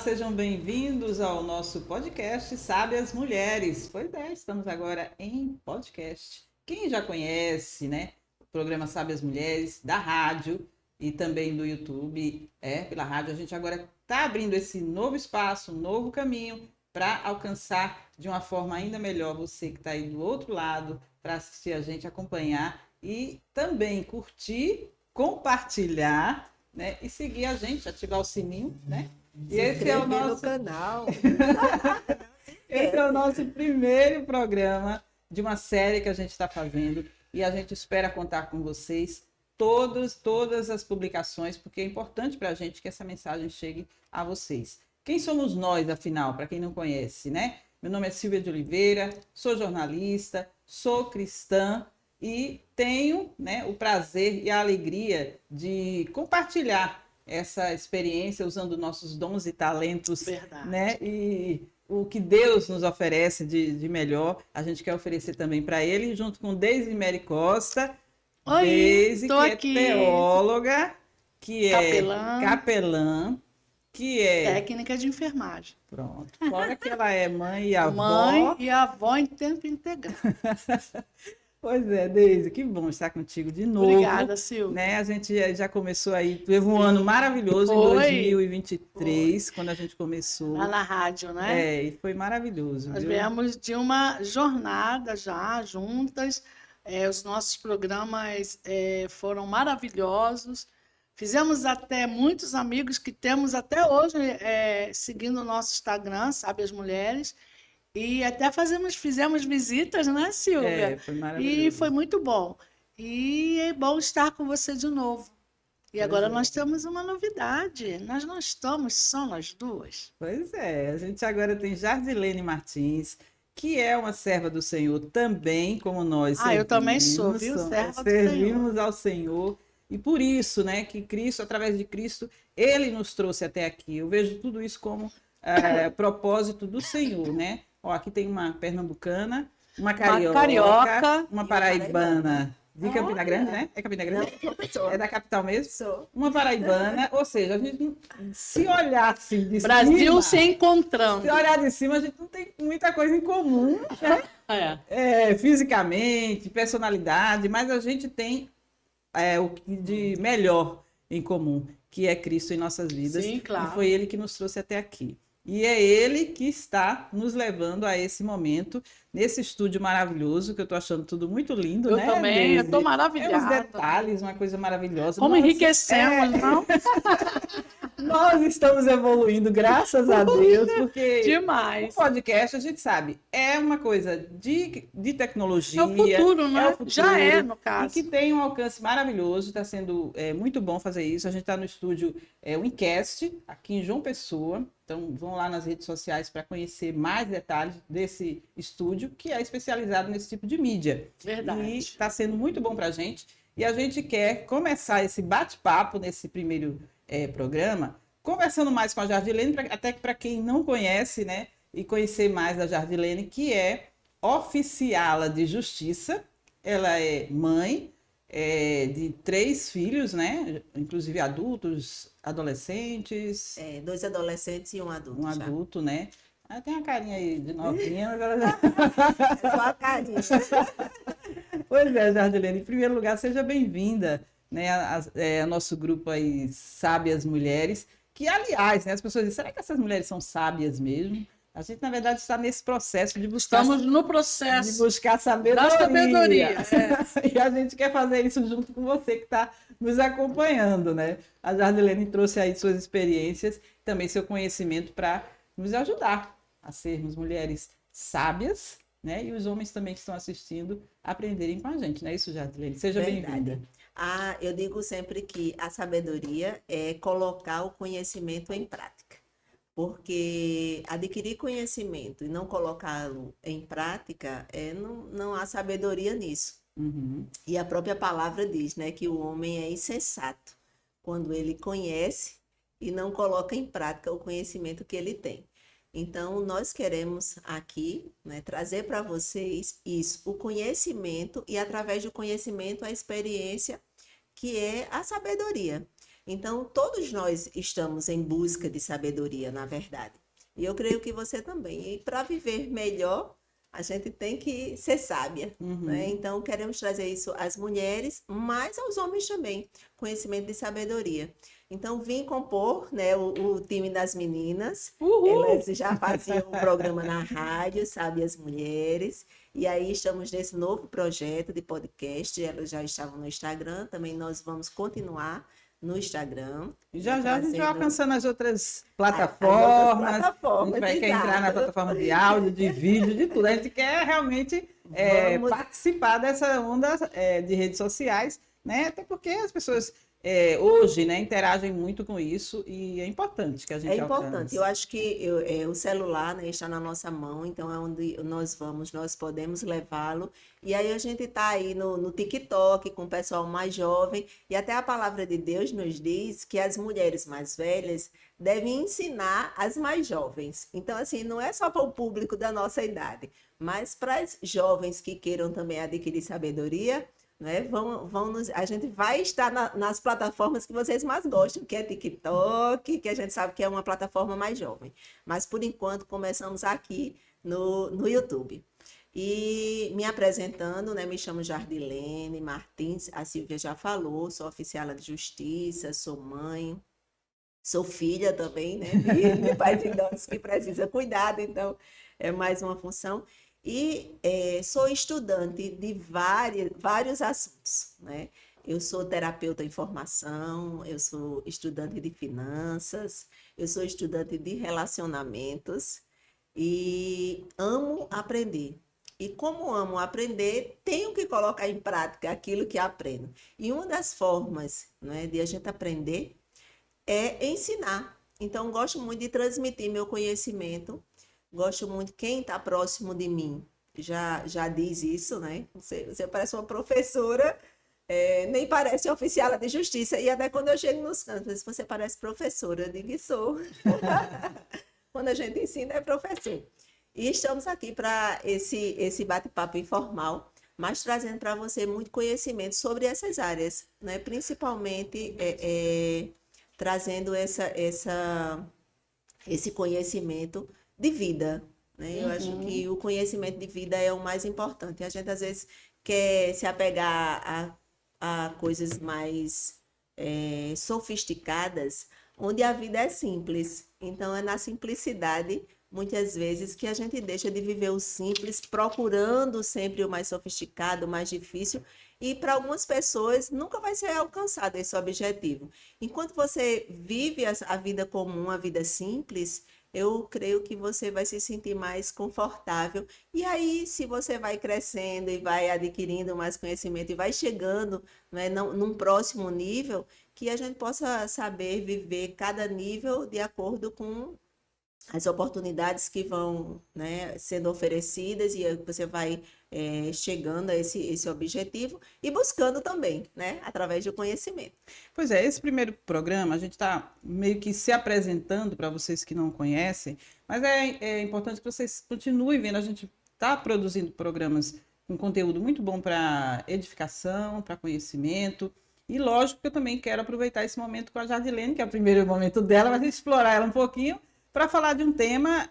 sejam bem-vindos ao nosso podcast Sábias Mulheres. Pois é, estamos agora em podcast. Quem já conhece, né, o programa Sábias Mulheres, da rádio e também do YouTube, pela rádio, a gente agora está abrindo esse novo espaço, um novo caminho para alcançar de uma forma ainda melhor você que está aí do outro lado, para assistir a gente, acompanhar e também curtir, compartilhar, né, e seguir a gente, ativar o sininho, né? Se inscrever no canal. Esse é o nosso primeiro programa de uma série que a gente está fazendo e a gente espera contar com vocês todas as publicações, porque é importante para a gente que essa mensagem chegue a vocês. Quem somos nós, afinal, para quem não conhece, né? Meu nome é Silvia de Oliveira, sou jornalista, sou cristã e tenho, né, o prazer e a alegria de compartilhar essa experiência usando nossos dons e talentos, né? E o que Deus nos oferece de melhor, a gente quer oferecer também para Ele, junto com Deise Mary Costa. Oi, Deise, tô que aqui. é teóloga, que é capelã, que é técnica de enfermagem. Pronto. Fora que ela é mãe e avó. Mãe e avó em tempo integral. Pois é, Deise, que bom estar contigo de novo. Obrigada, Silvia. Né? A gente já começou aí, teve um ano maravilhoso em 2023, quando a gente começou. Lá na rádio, né? E foi maravilhoso. Nós viemos de uma jornada já juntas, os nossos programas foram maravilhosos. Fizemos até muitos amigos que temos até hoje seguindo o nosso Instagram, Sabe as Mulheres. E até fizemos visitas, né, Silvia? Foi maravilhoso. E foi muito bom. E é bom estar com você de novo. E agora nós temos uma novidade. Nós não estamos só nós duas. Pois é, a gente agora tem Jardilene Martins, que é uma serva do Senhor também, como nós. Eu também sou, viu? Serva do Senhor. Servimos ao Senhor. E por isso, né, que Cristo, através de Cristo, Ele nos trouxe até aqui. Eu vejo tudo isso como propósito do Senhor, né? Ó, aqui tem uma pernambucana, uma carioca, uma paraibana de Campina Grande, né? É Campina Grande? Não, é da capital mesmo? Sou. Uma paraibana, ou seja, a gente se olhar assim de Brasil cima, se encontrando. Se olhar de cima, a gente não tem muita coisa em comum, né? Fisicamente, personalidade, mas a gente tem o que de melhor em comum, que é Cristo em nossas vidas. Sim, claro. E foi Ele que nos trouxe até aqui. E é Ele que está nos levando a esse momento, nesse estúdio maravilhoso, que eu estou achando tudo muito lindo, né? Eu também, eu estou maravilhada. Uns detalhes, uma coisa maravilhosa. Como enriquecemos, não? Nós estamos evoluindo, graças a Deus, porque demais. O podcast, a gente sabe, é uma coisa de tecnologia. É o futuro, né? É o futuro, já é, no caso. E que tem um alcance maravilhoso, está sendo muito bom fazer isso. A gente está no estúdio Wincast, aqui em João Pessoa. Então, vão lá nas redes sociais para conhecer mais detalhes desse estúdio, que é especializado nesse tipo de mídia. Verdade. E está sendo muito bom para a gente. E a gente quer começar esse bate-papo nesse primeiro programa, conversando mais com a Jardilene, até para quem não conhece, né, e conhecer mais da Jardilene, que é oficiala de justiça. Ela é mãe de 3 filhos, né, inclusive adultos, adolescentes. 2 adolescentes e um adulto. Um adulto, né? Ela tem uma carinha aí de novinha, mas ela já... É só a carinha. Pois é, Jardilene, em primeiro lugar, seja bem-vinda, né, ao nosso grupo aí, Sábias Mulheres, que, aliás, né, as pessoas dizem, será que essas mulheres são sábias mesmo? A gente, na verdade, está nesse processo de buscar... Estamos no processo de buscar sabedoria. Da sabedoria. E a gente quer fazer isso junto com você que está nos acompanhando, né? A Jardilene trouxe aí suas experiências, também seu conhecimento para nos ajudar a sermos mulheres sábias, né? E os homens também que estão assistindo aprenderem com a gente, não é isso, Jardilene? Seja bem-vinda. Eu digo sempre que a sabedoria é colocar o conhecimento em prática. Porque adquirir conhecimento e não colocá-lo em prática, não há sabedoria nisso. Uhum. E a própria palavra diz, né, que o homem é insensato quando ele conhece e não coloca em prática o conhecimento que ele tem. Então, nós queremos aqui, né, trazer para vocês isso, o conhecimento e, através do conhecimento, a experiência, que é a sabedoria. Então, todos nós estamos em busca de sabedoria, na verdade. E eu creio que você também. E para viver melhor, a gente tem que ser sábia, né? Então, queremos trazer isso às mulheres, mas aos homens também, conhecimento de sabedoria. Então, vim compor, né, o time das meninas. Uhul! Elas já faziam um programa na rádio, Sabe as Mulheres. E aí estamos nesse novo projeto de podcast. Elas já estavam no Instagram, também nós vamos continuar no Instagram. E já já a gente vai trazendo alcançando as outras as plataformas. outras A gente vai querer entrar na exato. plataforma de áudio, de vídeo, de tudo. A gente quer realmente Vamos participar dessa onda de redes sociais, né? Até porque as pessoas hoje, né, interagem muito com isso e é importante que a gente É importante. alcance. Eu acho que o celular, né, está na nossa mão, então é onde nós podemos levá-lo. E aí a gente está aí no TikTok com o pessoal mais jovem, e até a palavra de Deus nos diz que as mulheres mais velhas devem ensinar as mais jovens. Então, assim, não é só para o público da nossa idade, mas para as jovens que queiram também adquirir sabedoria, né? A gente vai estar nas plataformas que vocês mais gostam, que é TikTok, que a gente sabe que é uma plataforma mais jovem. Mas, por enquanto, começamos aqui no YouTube. E me apresentando, né? Me chamo Jardilene Martins, a Silvia já falou, sou oficial de justiça, sou mãe, sou filha também, né? De pais idosos que precisa cuidado, então é mais uma função. E sou estudante de vários assuntos, né? Eu sou terapeuta em formação, eu sou estudante de finanças, eu sou estudante de relacionamentos e amo aprender. E como amo aprender, tenho que colocar em prática aquilo que aprendo. E uma das formas, né, de a gente aprender é ensinar. Então, gosto muito de transmitir meu conhecimento. Gosto muito quem está próximo de mim. Já diz isso, né? Você parece uma professora, nem parece oficial de justiça. E até quando eu chego nos cantos, você parece professora. Eu digo que sou. Quando a gente ensina, é professor. E estamos aqui para esse bate-papo informal, mas trazendo para você muito conhecimento sobre essas áreas, né? Principalmente trazendo esse conhecimento de vida, né? Eu acho que o conhecimento de vida é o mais importante. A gente, às vezes, quer se apegar a coisas mais sofisticadas, onde a vida é simples. Então, é na simplicidade, muitas vezes, que a gente deixa de viver o simples, procurando sempre o mais sofisticado, o mais difícil, e para algumas pessoas nunca vai ser alcançado esse objetivo. Enquanto você vive a vida comum, a vida simples, eu creio que você vai se sentir mais confortável. E aí, se você vai crescendo e vai adquirindo mais conhecimento e vai chegando, né, num próximo nível, que a gente possa saber viver cada nível de acordo com as oportunidades que vão, né, sendo oferecidas, e aí você vai chegando a esse objetivo e buscando também, né, através do conhecimento. Pois é, esse primeiro programa a gente está meio que se apresentando para vocês que não conhecem, mas é importante que vocês continuem vendo. A gente está produzindo programas com conteúdo muito bom para edificação, para conhecimento. E lógico que eu também quero aproveitar esse momento com a Jardilene, que é o primeiro momento dela, mas explorar ela um pouquinho para falar de um tema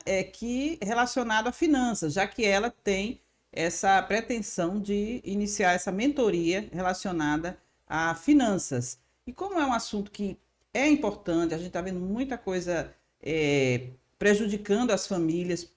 relacionado a finanças, já que ela tem essa pretensão de iniciar essa mentoria relacionada a finanças. E como é um assunto que é importante, a gente está vendo muita coisa prejudicando as famílias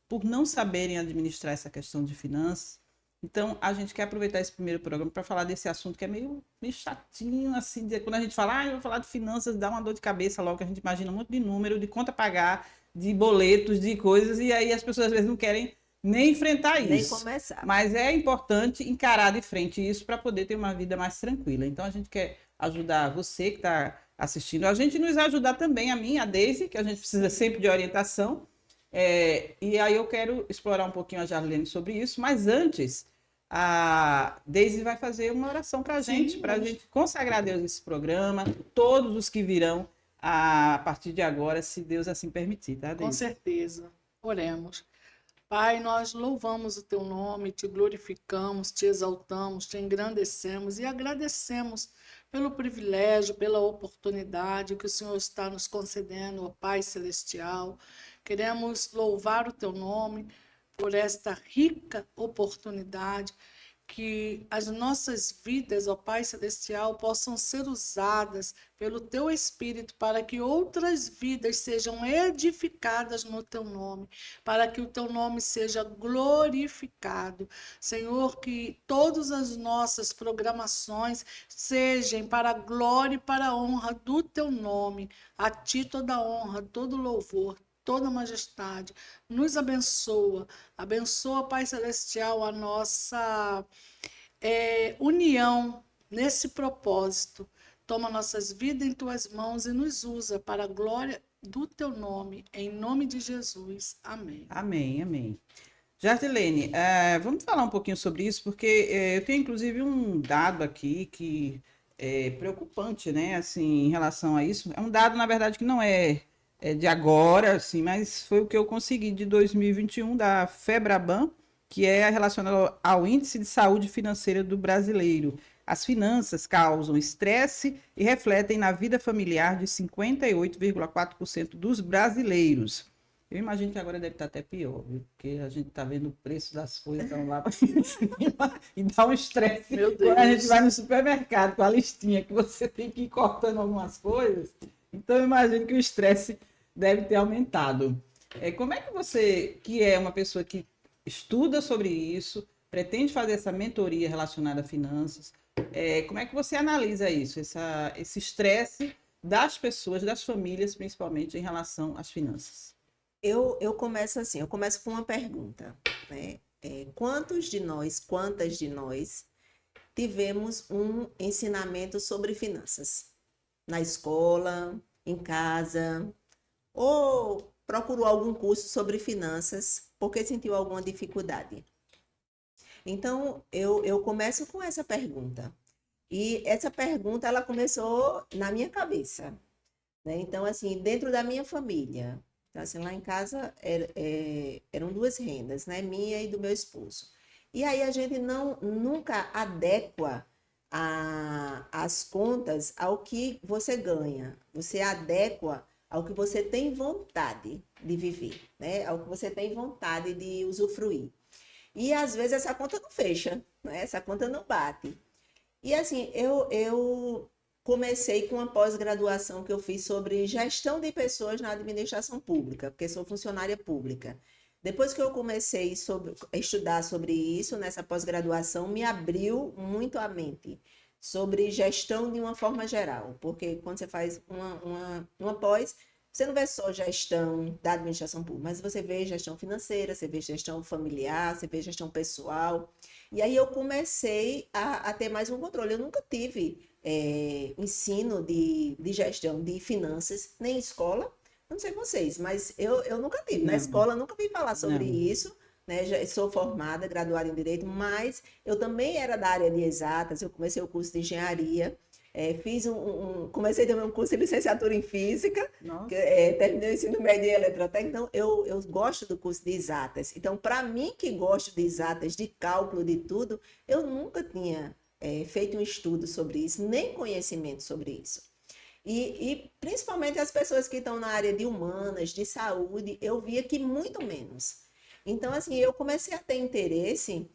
por não saberem administrar essa questão de finanças. Então, a gente quer aproveitar esse primeiro programa para falar desse assunto que é meio chatinho, assim, quando a gente fala, eu vou falar de finanças, dá uma dor de cabeça logo, que a gente imagina muito de número, de conta a pagar, de boletos, de coisas, e aí as pessoas às vezes não querem nem enfrentar isso. Nem começar. Mas é importante encarar de frente isso para poder ter uma vida mais tranquila. Então, a gente quer ajudar você que está assistindo, a gente nos ajudar também, a mim, a Deise, que a gente precisa sempre de orientação. E aí eu quero explorar um pouquinho a Jardilene sobre isso, mas antes a Deise vai fazer uma oração para a gente consagrar a Deus esse programa, todos os que virão a partir de agora, se Deus assim permitir, tá, Deise? Com certeza. Oremos. Pai, nós louvamos o teu nome, te glorificamos, te exaltamos, te engrandecemos e agradecemos pelo privilégio, pela oportunidade que o Senhor está nos concedendo, ó Pai Celestial. Queremos louvar o teu nome por esta rica oportunidade, que as nossas vidas, ó Pai Celestial, possam ser usadas pelo Teu Espírito para que outras vidas sejam edificadas no Teu nome, para que o Teu nome seja glorificado. Senhor, que todas as nossas programações sejam para a glória e para a honra do Teu nome. A Ti toda honra, todo louvor, toda majestade. Nos abençoa. Abençoa, Pai Celestial, a nossa união nesse propósito. Toma nossas vidas em tuas mãos e nos usa para a glória do teu nome, em nome de Jesus. Amém. Amém, amém. Jardilene, vamos falar um pouquinho sobre isso, porque eu tenho inclusive um dado aqui que é preocupante, né? Assim, em relação a isso. É um dado, na verdade, que não é de agora, assim, mas foi o que eu consegui de 2021 da FEBRABAN, que é relacionado ao Índice de Saúde Financeira do Brasileiro. As finanças causam estresse e refletem na vida familiar de 58,4% dos brasileiros. Eu imagino que agora deve estar até pior, viu? Porque a gente está vendo o preço das coisas estão lá para cima e dá um estresse quando a gente vai no supermercado com a listinha que você tem que ir cortando algumas coisas. Então, eu imagino que o estresse deve ter aumentado. Como é que você, que é uma pessoa que estuda sobre isso, pretende fazer essa mentoria relacionada a finanças, como é que você analisa isso, esse estresse das pessoas, das famílias, principalmente em relação às finanças? Eu começo assim, eu começo com uma pergunta, né? Quantas de nós tivemos um ensinamento sobre finanças? Na escola, em casa, ou procurou algum curso sobre finanças porque sentiu alguma dificuldade? Então, eu começo com essa pergunta. E essa pergunta, ela começou na minha cabeça, né? Então, assim, dentro da minha família, então, assim, lá em casa eram duas rendas, né? Minha e do meu esposo. E aí a gente nunca adequa as contas ao que você ganha. Você adequa ao que você tem vontade de viver, né? Ao que você tem vontade de usufruir. E às vezes essa conta não fecha, né? Essa conta não bate. E assim, eu comecei com uma pós-graduação que eu fiz sobre gestão de pessoas na administração pública, porque sou funcionária pública. Depois que eu comecei a estudar sobre isso, nessa pós-graduação, me abriu muito a mente sobre gestão de uma forma geral, porque quando você faz uma pós, você não vê só gestão da administração pública, mas você vê gestão financeira, você vê gestão familiar, você vê gestão pessoal. E aí eu comecei a ter mais um controle. Eu nunca tive ensino de gestão de finanças, nem escola. Não sei vocês, mas eu nunca tive. Na escola eu nunca vi falar sobre isso, né? Já sou formada, graduada em Direito, mas eu também era da área de exatas. Eu comecei o curso de engenharia. Comecei também um curso de licenciatura em Física, terminei o ensino médio em Eletrotécnica, então eu gosto do curso de exatas. Então, para mim que gosto de exatas, de cálculo, de tudo, eu nunca tinha feito um estudo sobre isso, nem conhecimento sobre isso. E principalmente as pessoas que estão na área de humanas, de saúde, eu via que muito menos. Então, assim, eu comecei a ter interesse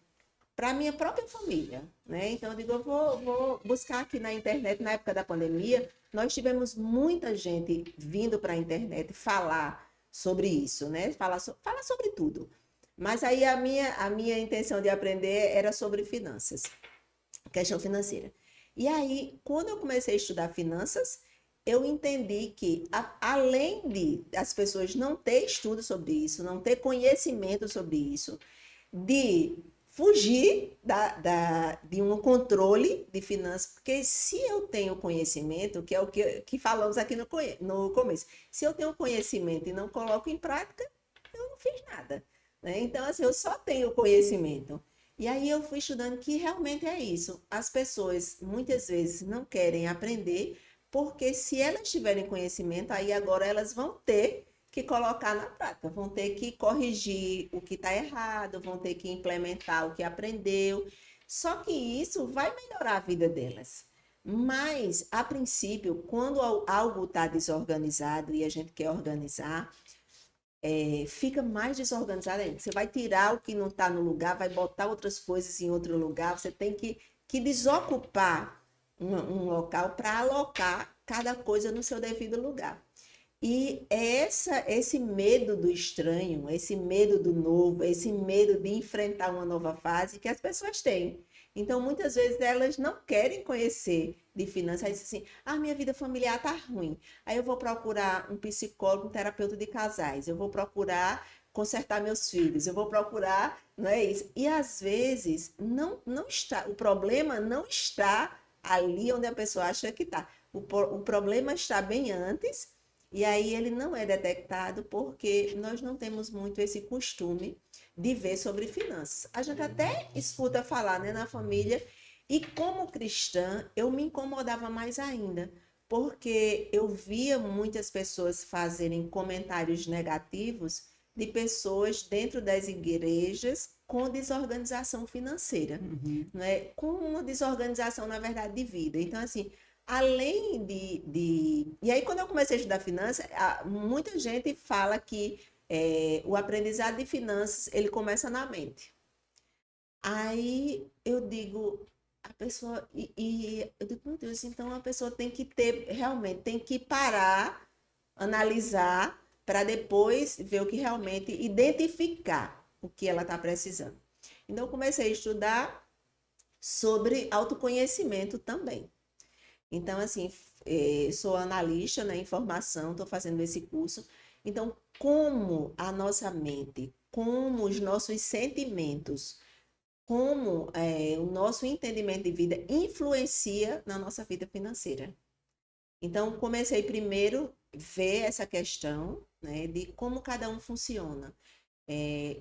para a minha própria família, né? Então, eu digo, eu vou buscar aqui na internet, na época da pandemia, nós tivemos muita gente vindo para a internet falar sobre isso, né? Falar sobre tudo. Mas aí a minha intenção de aprender era sobre finanças, questão financeira. E aí, quando eu comecei a estudar finanças, eu entendi que, além de as pessoas não ter estudo sobre isso, não ter conhecimento sobre isso, de fugir de um controle de finanças, porque se eu tenho conhecimento, que é o que falamos aqui no começo, se eu tenho conhecimento e não coloco em prática, eu não fiz nada, né? Então, assim, eu só tenho conhecimento. E aí eu fui estudando que realmente é isso. As pessoas, muitas vezes, não querem aprender, porque se elas tiverem conhecimento, aí agora elas vão ter que colocar na prática, vão ter que corrigir o que está errado, vão ter que implementar o que aprendeu. Só que isso vai melhorar a vida delas. Mas, a princípio, quando algo está desorganizado e a gente quer organizar, fica mais desorganizado ainda. Você vai tirar o que não está no lugar, vai botar outras coisas em outro lugar, você tem que desocupar um local para alocar cada coisa no seu devido lugar. E esse medo do estranho, esse medo do novo, esse medo de enfrentar uma nova fase que as pessoas têm. Então, muitas vezes, elas não querem conhecer de finanças. Aí dizem assim, minha vida familiar está ruim. Aí eu vou procurar um psicólogo, um terapeuta de casais. Eu vou procurar consertar meus filhos. Eu vou procurar, não é isso? E, às vezes, não está, o problema não está ali onde a pessoa acha que está. O problema está bem antes. E aí ele não é detectado porque nós não temos muito esse costume de ver sobre finanças. A gente até escuta falar, né, na família, e como cristã eu me incomodava mais ainda, porque eu via muitas pessoas fazerem comentários negativos de pessoas dentro das igrejas com desorganização financeira, não é? Com uma desorganização, na verdade, de vida. Então, assim, além E aí, quando eu comecei a estudar finanças, muita gente fala que o aprendizado de finanças, ele começa na mente. Aí eu digo, a pessoa... eu digo, meu Deus, então a pessoa tem que realmente, tem que parar, analisar, para depois ver o que realmente... Identificar o que ela está precisando. Então, eu comecei a estudar sobre autoconhecimento também. Então, assim, sou analista, né, em formação, estou fazendo esse curso. Então, como a nossa mente, como os nossos sentimentos, como o nosso entendimento de vida influencia na nossa vida financeira. Então, comecei primeiro a ver essa questão, né, de como cada um funciona.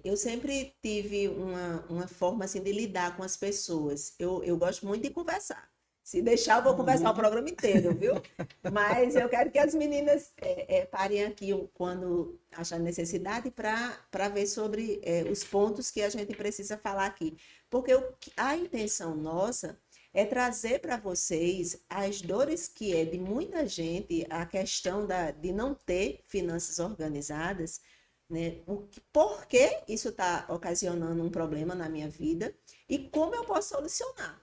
Eu sempre tive uma forma assim, de lidar com as pessoas. Eu gosto muito de conversar. Se deixar, eu vou conversar o programa inteiro, viu? Mas eu quero que as meninas parem aqui quando acharem necessidade para ver sobre os pontos que a gente precisa falar aqui. Porque a intenção nossa é trazer para vocês as dores que é de muita gente, a questão de não ter finanças organizadas, né? Por que isso está ocasionando um problema na minha vida e como eu posso solucionar.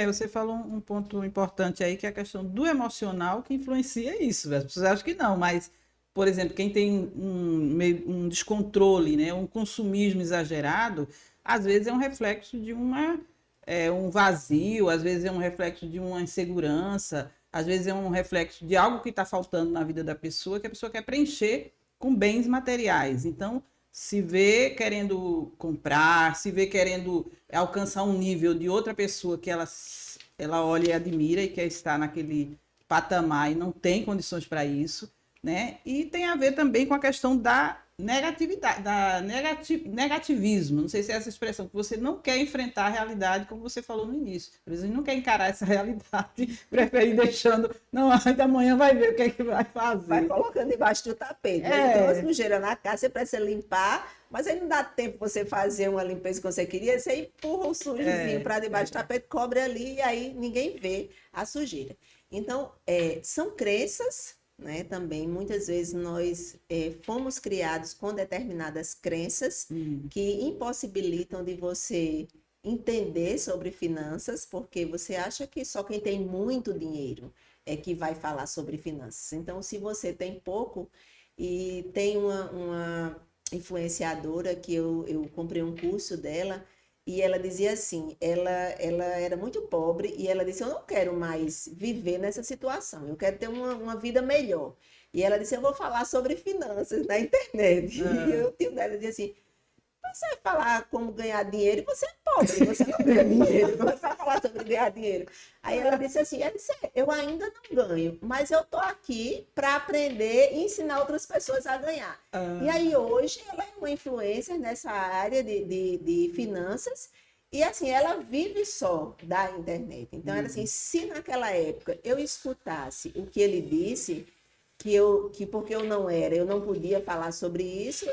Você falou um ponto importante aí, que é a questão do emocional que influencia isso. As pessoas acham que não, mas, por exemplo, quem tem um descontrole, né, um consumismo exagerado, às vezes é um reflexo de um vazio, às vezes é um reflexo de uma insegurança, às vezes é um reflexo de algo que está faltando na vida da pessoa, que a pessoa quer preencher com bens materiais. Então, se vê querendo comprar, se vê querendo alcançar um nível de outra pessoa que ela olha e admira e quer estar naquele patamar e não tem condições para isso, né? E tem a ver também com a questão da negatividade, negativismo, não sei se é essa expressão, que você não quer enfrentar a realidade, como você falou no início. Às vezes não quer encarar essa realidade, prefere ir deixando, não, ainda amanhã vai ver o que é que vai fazer. Vai colocando debaixo do tapete. Mas tem uma sujeira na casa, você precisa limpar, mas aí não dá tempo você fazer uma limpeza que você queria, você empurra o sujozinho para debaixo do tapete, cobre ali e aí ninguém vê a sujeira. Então, são crenças, né, também, muitas vezes nós fomos criados com determinadas crenças que impossibilitam de você entender sobre finanças, porque você acha que só quem tem muito dinheiro é que vai falar sobre finanças. Então, se você tem pouco, e tem uma influenciadora que eu comprei um curso dela, e ela dizia assim, ela era muito pobre e ela disse, eu não quero mais viver nessa situação, eu quero ter uma vida melhor. E ela disse, eu vou falar sobre finanças na internet. E o tio dela dizia assim, você vai falar como ganhar dinheiro e você é pobre, você não ganha dinheiro, você vai falar sobre ganhar dinheiro. Aí ela disse assim, eu ainda não ganho, mas eu estou aqui para aprender e ensinar outras pessoas a ganhar. E aí hoje ela é uma influencer nessa área de finanças e assim, ela vive só da internet. Então ela assim, se naquela época eu escutasse o que ele disse, que porque eu não podia falar sobre isso,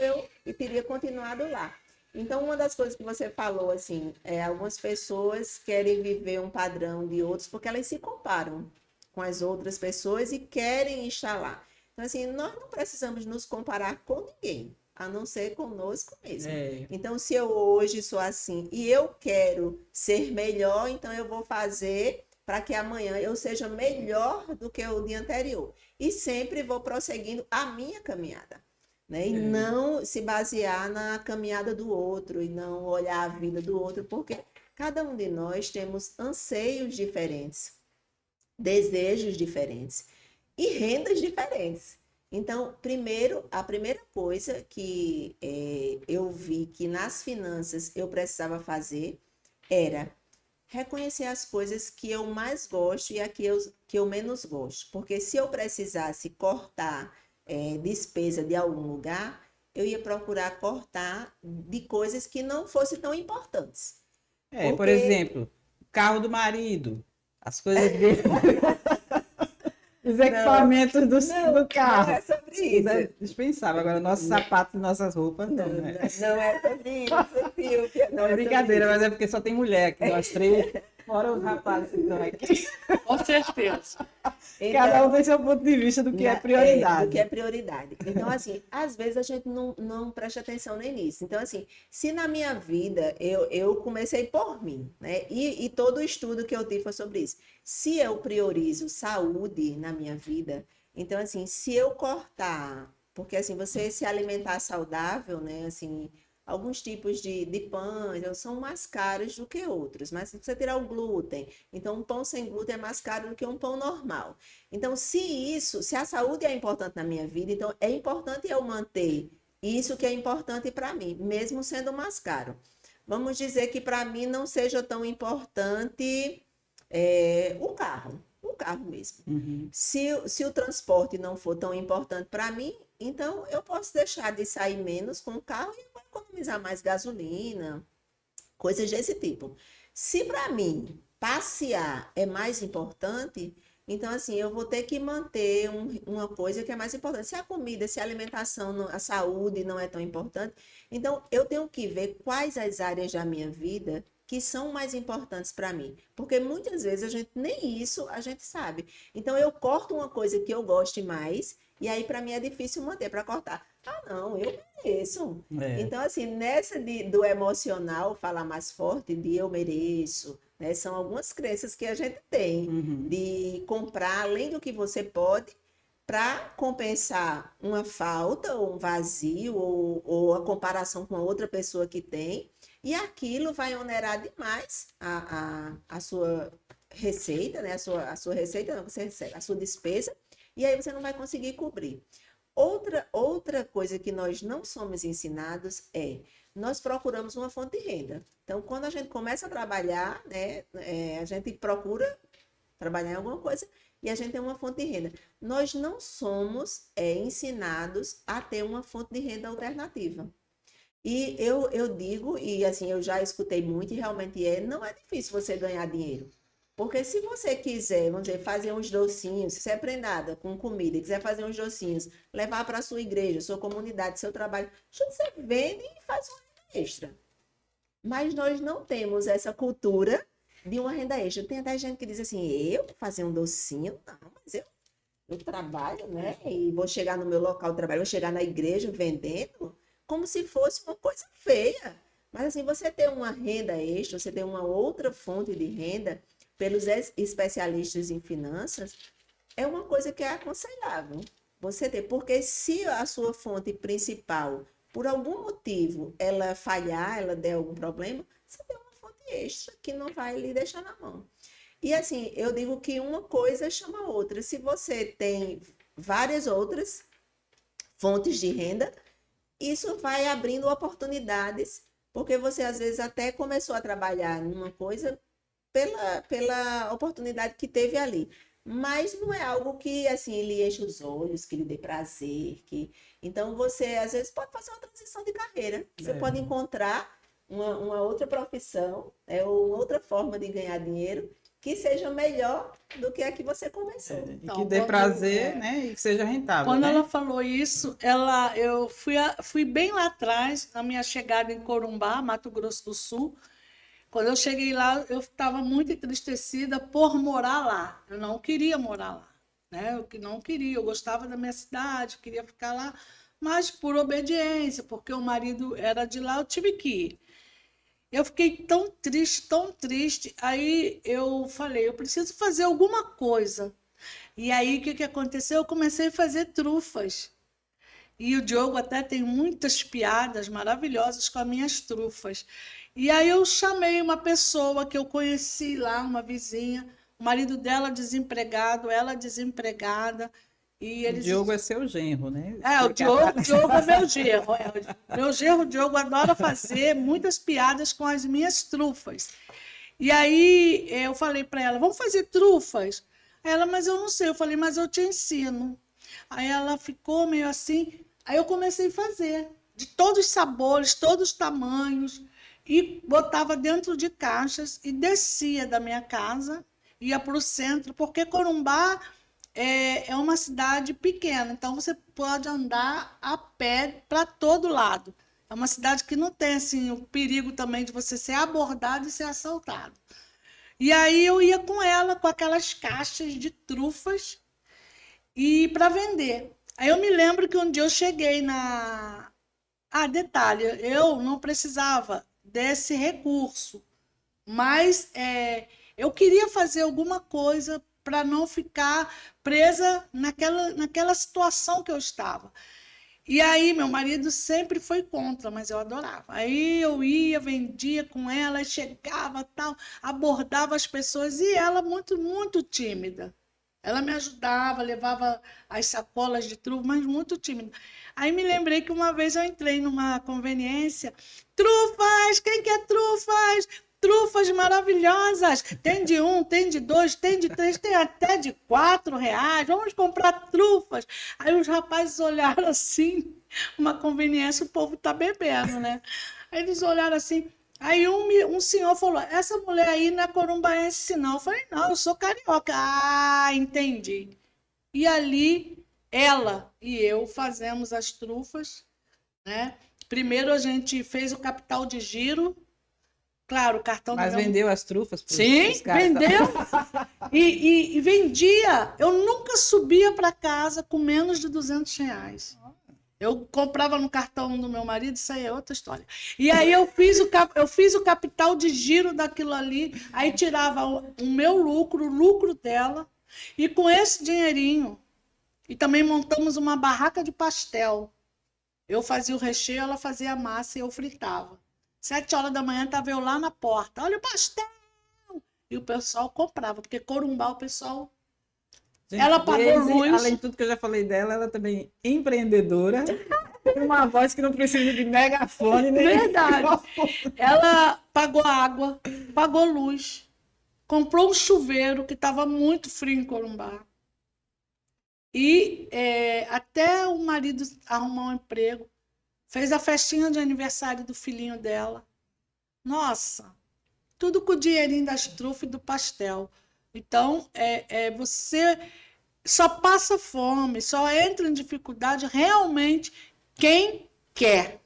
eu teria continuado lá. Então, uma das coisas que você falou, assim, algumas pessoas querem viver um padrão de outros porque elas se comparam com as outras pessoas e querem estar lá. Então, assim, nós não precisamos nos comparar com ninguém, a não ser conosco mesmo. Então, se eu hoje sou assim e eu quero ser melhor, então eu vou fazer para que amanhã eu seja melhor do que o dia anterior. E sempre vou prosseguindo a minha caminhada, né? E não se basear na caminhada do outro e não olhar a vida do outro, porque cada um de nós temos anseios diferentes, desejos diferentes e rendas diferentes. Então, a primeira coisa que eu vi que nas finanças eu precisava fazer era reconhecer as coisas que eu mais gosto e as que eu menos gosto. Porque se eu precisasse cortar despesa de algum lugar, eu ia procurar cortar de coisas que não fossem tão importantes. Por exemplo, o carro do marido, as coisas dele, os equipamentos do carro. Não é sobre isso. É dispensável. Agora, nossos sapatos e nossas roupas, não, né? Não é sobre isso, Silvia. Não é brincadeira, mas é porque só tem mulher aqui, nós três, fora os rapazes que estão aqui. Com certeza. Então, Cada um tem seu ponto de vista do que é prioridade. Do que é prioridade. Então, assim, às vezes a gente não presta atenção nem nisso. Então, assim, se na minha vida eu comecei por mim, né? E todo o estudo que eu tive foi sobre isso. Se eu priorizo saúde na minha vida, então, assim, se eu cortar, porque assim, você se alimentar saudável, né? Assim, alguns tipos de pães são mais caros do que outros, mas se você tirar o glúten, então um pão sem glúten é mais caro do que um pão normal. Então, se a saúde é importante na minha vida, então é importante eu manter isso que é importante para mim, mesmo sendo mais caro. Vamos dizer que para mim não seja tão importante o carro mesmo. Uhum. Se o transporte não for tão importante para mim, então eu posso deixar de sair menos com o carro e vou economizar mais gasolina, coisas desse tipo. Se para mim passear é mais importante, então assim, eu vou ter que manter uma coisa que é mais importante. Se a comida, se a alimentação, a saúde não é tão importante, então eu tenho que ver quais as áreas da minha vida que são mais importantes para mim. Porque muitas vezes nem isso a gente sabe. Então eu corto uma coisa que eu goste mais, e aí para mim é difícil manter para cortar. Ah, não, eu mereço. Então, assim, nessa do emocional falar mais forte, de eu mereço, né? São algumas crenças que a gente tem de comprar além do que você pode para compensar uma falta ou um vazio ou a comparação com a outra pessoa que tem. E aquilo vai onerar demais a sua receita, né? A sua receita, não, você recebe, a sua despesa, e aí você não vai conseguir cobrir. Outra coisa que nós não somos ensinados nós procuramos uma fonte de renda. Então, quando a gente começa a trabalhar, né, a gente procura trabalhar em alguma coisa e a gente tem uma fonte de renda. Nós não somos ensinados a ter uma fonte de renda alternativa. E eu digo, e assim, eu já escutei muito, e realmente não é difícil você ganhar dinheiro. Porque se você quiser, vamos dizer, fazer uns docinhos, se você é prendada com comida e quiser fazer uns docinhos, levar para a sua igreja, sua comunidade, seu trabalho, você vende e faz uma renda extra. Mas nós não temos essa cultura de uma renda extra. Tem até gente que diz assim, eu fazer um docinho? Não, mas eu trabalho, né? E vou chegar no meu local de trabalho, vou chegar na igreja vendendo como se fosse uma coisa feia. Mas assim, você ter uma renda extra, você ter uma outra fonte de renda, pelos especialistas em finanças, é uma coisa que é aconselhável você ter. Porque se a sua fonte principal, por algum motivo, ela falhar, ela der algum problema, você tem uma fonte extra que não vai lhe deixar na mão. E assim, eu digo que uma coisa chama a outra. Se você tem várias outras fontes de renda, isso vai abrindo oportunidades, porque você às vezes até começou a trabalhar numa coisa pela oportunidade que teve ali. Mas não é algo que assim lhe enche os olhos, que lhe dê prazer. Então você às vezes pode fazer uma transição de carreira. Você pode encontrar uma outra profissão, ou outra forma de ganhar dinheiro que seja melhor do que a que você começou. E Então, que dê quando- prazer, né? E que seja rentável, Quando né? ela falou isso, eu fui bem lá atrás, na minha chegada em Corumbá, Mato Grosso do Sul. Quando eu cheguei lá, eu estava muito entristecida por morar lá. Eu não queria morar lá, né? Eu que não queria, eu gostava da minha cidade, queria ficar lá, mas por obediência, porque o marido era de lá, eu tive que ir. Eu fiquei tão triste, tão triste. Aí eu falei, eu preciso fazer alguma coisa. E aí, o que aconteceu? Eu comecei a fazer trufas. E o Diogo até tem muitas piadas maravilhosas com as minhas trufas. E aí eu chamei uma pessoa que eu conheci lá, uma vizinha, o marido dela desempregado, ela desempregada. E O eles. Diogo é seu genro, né? O Diogo é meu genro. Meu genro, o Diogo, adora fazer muitas piadas com as minhas trufas. E aí eu falei para ela, vamos fazer trufas? Ela, mas eu não sei. Eu falei, mas eu te ensino. Aí ela ficou meio assim. Aí eu comecei a fazer, de todos os sabores, todos os tamanhos, e botava dentro de caixas e descia da minha casa, ia para o centro, porque Corumbá é uma cidade pequena, então você pode andar a pé para todo lado. É uma cidade que não tem assim, o perigo também de você ser abordado e ser assaltado. E aí eu ia com ela, com aquelas caixas de trufas, e para vender. Aí eu me lembro que um dia eu cheguei na. Ah, detalhe, eu não precisava desse recurso, mas eu queria fazer alguma coisa para não ficar presa naquela situação que eu estava. E aí, meu marido sempre foi contra, mas eu adorava. Aí eu ia, vendia com ela, chegava, tal, abordava as pessoas e ela muito, muito tímida. Ela me ajudava, levava as sacolas de trufa, mas muito tímida. Aí me lembrei que uma vez eu entrei numa conveniência. Trufas! Quem quer trufas? Trufas maravilhosas! Tem de 1, tem de 2, tem de 3, tem até de R$ 4. Vamos comprar trufas. Aí os rapazes olharam assim, uma conveniência, o povo está bebendo, né? Aí eles olharam assim. Aí um senhor falou, essa mulher aí não é corumbaense, não. Eu falei, não, eu sou carioca. Ah, entendi. E ali, ela e eu fazemos as trufas, né? Primeiro a gente fez o capital de giro. Claro, o cartão do Mas meu... vendeu as trufas para Sim, os caras? vendeu. E vendia. Eu nunca subia para casa com menos de R$ 200. Eu comprava no cartão do meu marido, isso aí é outra história. E aí eu fiz o capital de giro daquilo ali, aí tirava o meu lucro, o lucro dela, e com esse dinheirinho, e também montamos uma barraca de pastel. Eu fazia o recheio, ela fazia a massa e eu fritava. 7 horas da manhã estava eu lá na porta, olha o pastel! E o pessoal comprava, porque Corumbá o pessoal... Gente, Ela pagou Daisy, luz. além de tudo que eu já falei dela, ela também é empreendedora. Tem uma voz que não precisa de megafone nem Verdade. Ela pagou água, pagou luz, comprou um chuveiro que estava muito frio em Corumbá. E até o marido arrumar um emprego, fez a festinha de aniversário do filhinho dela. Nossa, tudo com o dinheirinho das trufas e do pastel. Então, você só passa fome, só entra em dificuldade realmente quem quer.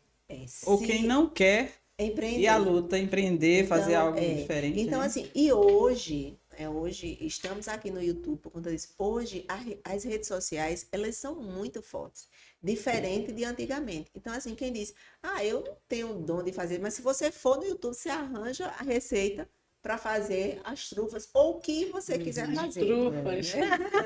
Ou quem não quer ir à luta, empreender, fazer algo diferente. Então, né? assim, e hoje estamos aqui no YouTube por conta disso. Hoje, as redes sociais, elas são muito fortes, diferente de antigamente. Então, assim, quem diz, eu não tenho dom de fazer, mas se você for no YouTube, você arranja a receita para fazer as trufas, ou o que você quiser fazer. Trufas.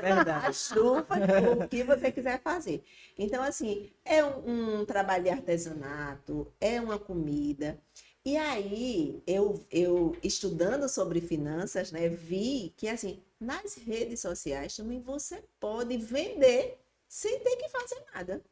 Verdade. As trufas, ou o que você quiser fazer. Então, assim, é um trabalho de artesanato, é uma comida. E aí, eu estudando sobre finanças, né, vi que, assim, nas redes sociais também você pode vender sem ter que fazer nada.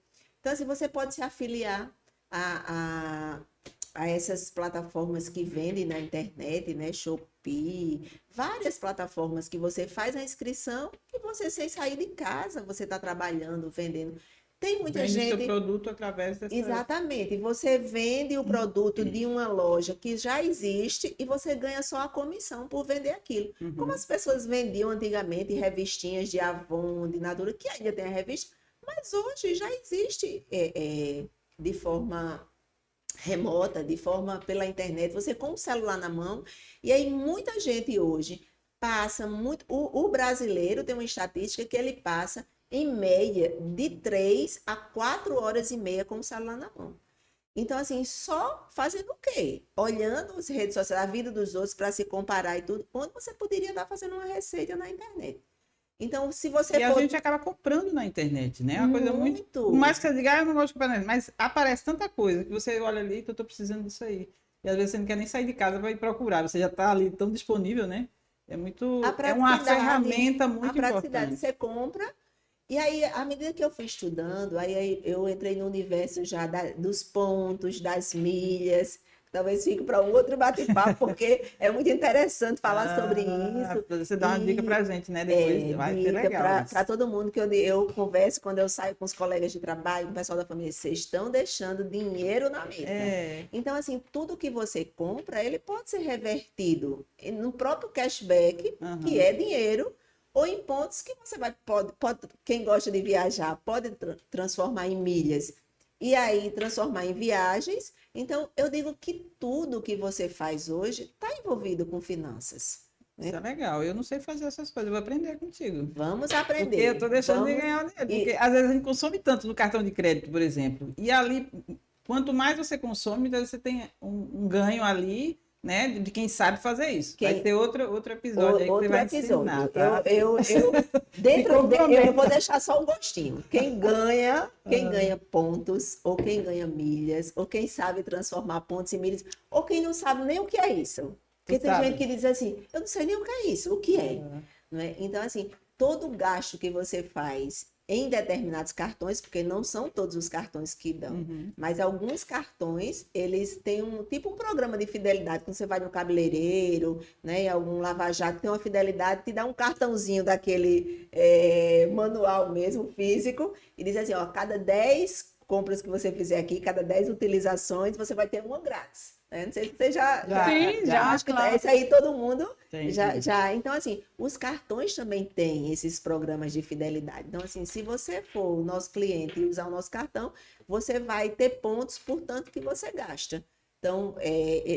Então, assim, você pode se afiliar a essas plataformas que vendem na internet, né? Shopee, várias plataformas que você faz a inscrição e você, sem sair de casa, você está trabalhando, vendendo. tem muita Vende seu gente. produto através dessa... Exatamente. Você vende o produto de uma loja que já existe e você ganha só a comissão por vender aquilo. Como Uhum. as pessoas vendiam antigamente revistinhas de Avon, de Natura, que ainda tem a revista, mas hoje já existe de forma remota, de forma pela internet, você com o celular na mão, e aí muita gente hoje passa muito. O brasileiro tem uma estatística que ele passa, em média, de 3 a 4 horas e meia com o celular na mão. Então, assim, só fazendo o quê? Olhando as redes sociais, a vida dos outros para se comparar e tudo, onde você poderia estar fazendo uma receita na internet. Então, se você E a for gente acaba comprando na internet, né? É uma coisa muito. muito. Por mais que você diga, eu não gosto de comprar na internet, mas aparece tanta coisa que você olha ali e eu tô precisando disso aí. E às vezes você não quer nem sair de casa para ir procurar, você já está ali tão disponível, né? É A muito. É uma ferramenta muito a praticidade, importante. você compra. E aí, à medida que eu fui estudando, aí eu entrei no universo já dos pontos, das milhas. Talvez fique para um outro bate-papo, porque é muito interessante falar sobre Ah, isso. você dá uma dica E pra gente, né? Depois vai ser dica legal para isso. todo mundo que eu converso quando eu saio com os colegas de trabalho, com o pessoal da família, vocês estão deixando dinheiro na mesa. É. Então, assim, tudo que você compra, ele pode ser revertido no próprio cashback, que Aham. é dinheiro, ou em pontos que você quem gosta de viajar, pode transformar em milhas e aí transformar em viagens. Então, eu digo que tudo que você faz hoje está envolvido com finanças, Isso né? é legal. Eu não sei fazer essas coisas, eu vou aprender contigo. Vamos Porque eu aprender. tô deixando de Vamos ganhar o dinheiro. Porque e às vezes a gente consome tanto no cartão de crédito, por exemplo. E ali, quanto mais você consome, então você tem um ganho ali, né? De quem sabe fazer isso. Vai quem ter outro episódio aí que você outro vai ensinar, episódio. tá? Se Eu compromete. vou deixar só um gostinho. Quem ganha pontos, ou quem ganha milhas, ou quem sabe transformar pontos em milhas, ou quem não sabe nem o que é isso. Tu Porque tem gente sabe. que diz assim, eu não sei nem o que é isso, o que é? Ah, Não é? Então, assim, todo gasto que você faz em determinados cartões, porque não são todos os cartões que dão, uhum. mas alguns cartões, eles têm tipo um programa de fidelidade, quando você vai no cabeleireiro, né, em algum lava-jato, tem uma fidelidade, te dá um cartãozinho daquele manual mesmo, físico, e diz assim, ó, cada 10 compras que você fizer aqui, cada 10 utilizações, você vai ter uma grátis. Né? Não sei se você Sim, já, acho que claro. esse aí todo mundo Tem. então, assim, os cartões também têm esses programas de fidelidade. Então, assim, se você for o nosso cliente e usar o nosso cartão, você vai ter pontos por tanto que você gasta. Então,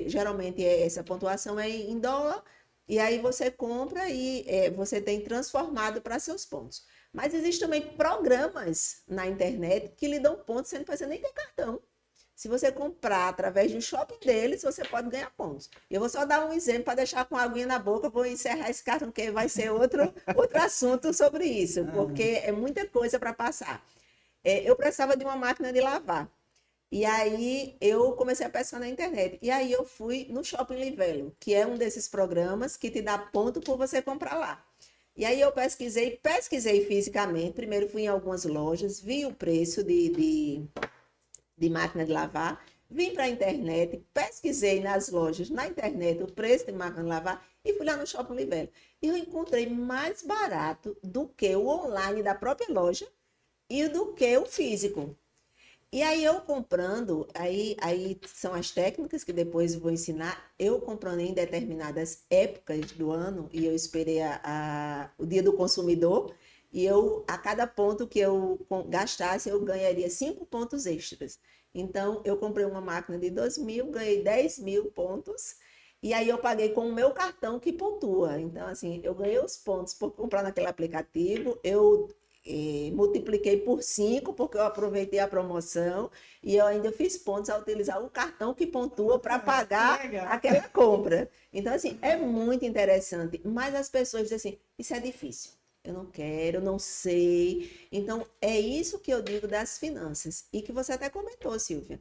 geralmente essa pontuação é em dólar, e aí você compra e você tem transformado para seus pontos. Mas existem também programas na internet que lhe dão pontos, você não precisa nem ter cartão. Se você comprar através do shopping deles, você pode ganhar pontos. Eu vou só dar um exemplo para deixar com a aguinha na boca, vou encerrar esse cartão, porque vai ser outro assunto sobre isso, porque é muita coisa para passar. Eu precisava de uma máquina de lavar. E aí eu comecei a pesquisar na internet. E aí eu fui no Shopping Livelo, que é um desses programas que te dá ponto por você comprar lá. E aí eu pesquisei fisicamente. Primeiro fui em algumas lojas, vi o preço de máquina de lavar, vim para a internet, pesquisei nas lojas, na internet, o preço de máquina de lavar e fui lá no Shopping Livelo. E eu encontrei mais barato do que o online da própria loja e do que o físico. E aí eu comprando, aí são as técnicas que depois eu vou ensinar, eu comprando em determinadas épocas do ano, e eu esperei o dia do consumidor, e a cada ponto que eu gastasse, eu ganharia 5 pontos extras. Então, eu comprei uma máquina de 2.000, ganhei 10.000 pontos, e aí eu paguei com o meu cartão que pontua. Então, assim, eu ganhei os pontos por comprar naquele aplicativo, eu multipliquei por 5 porque eu aproveitei a promoção e eu ainda fiz pontos ao utilizar o cartão que pontua para pagar aquela compra. Então, assim, é muito interessante, mas as pessoas dizem assim, isso é difícil, eu não quero, eu não sei. Então, é isso que eu digo das finanças e que você até comentou, Silvia.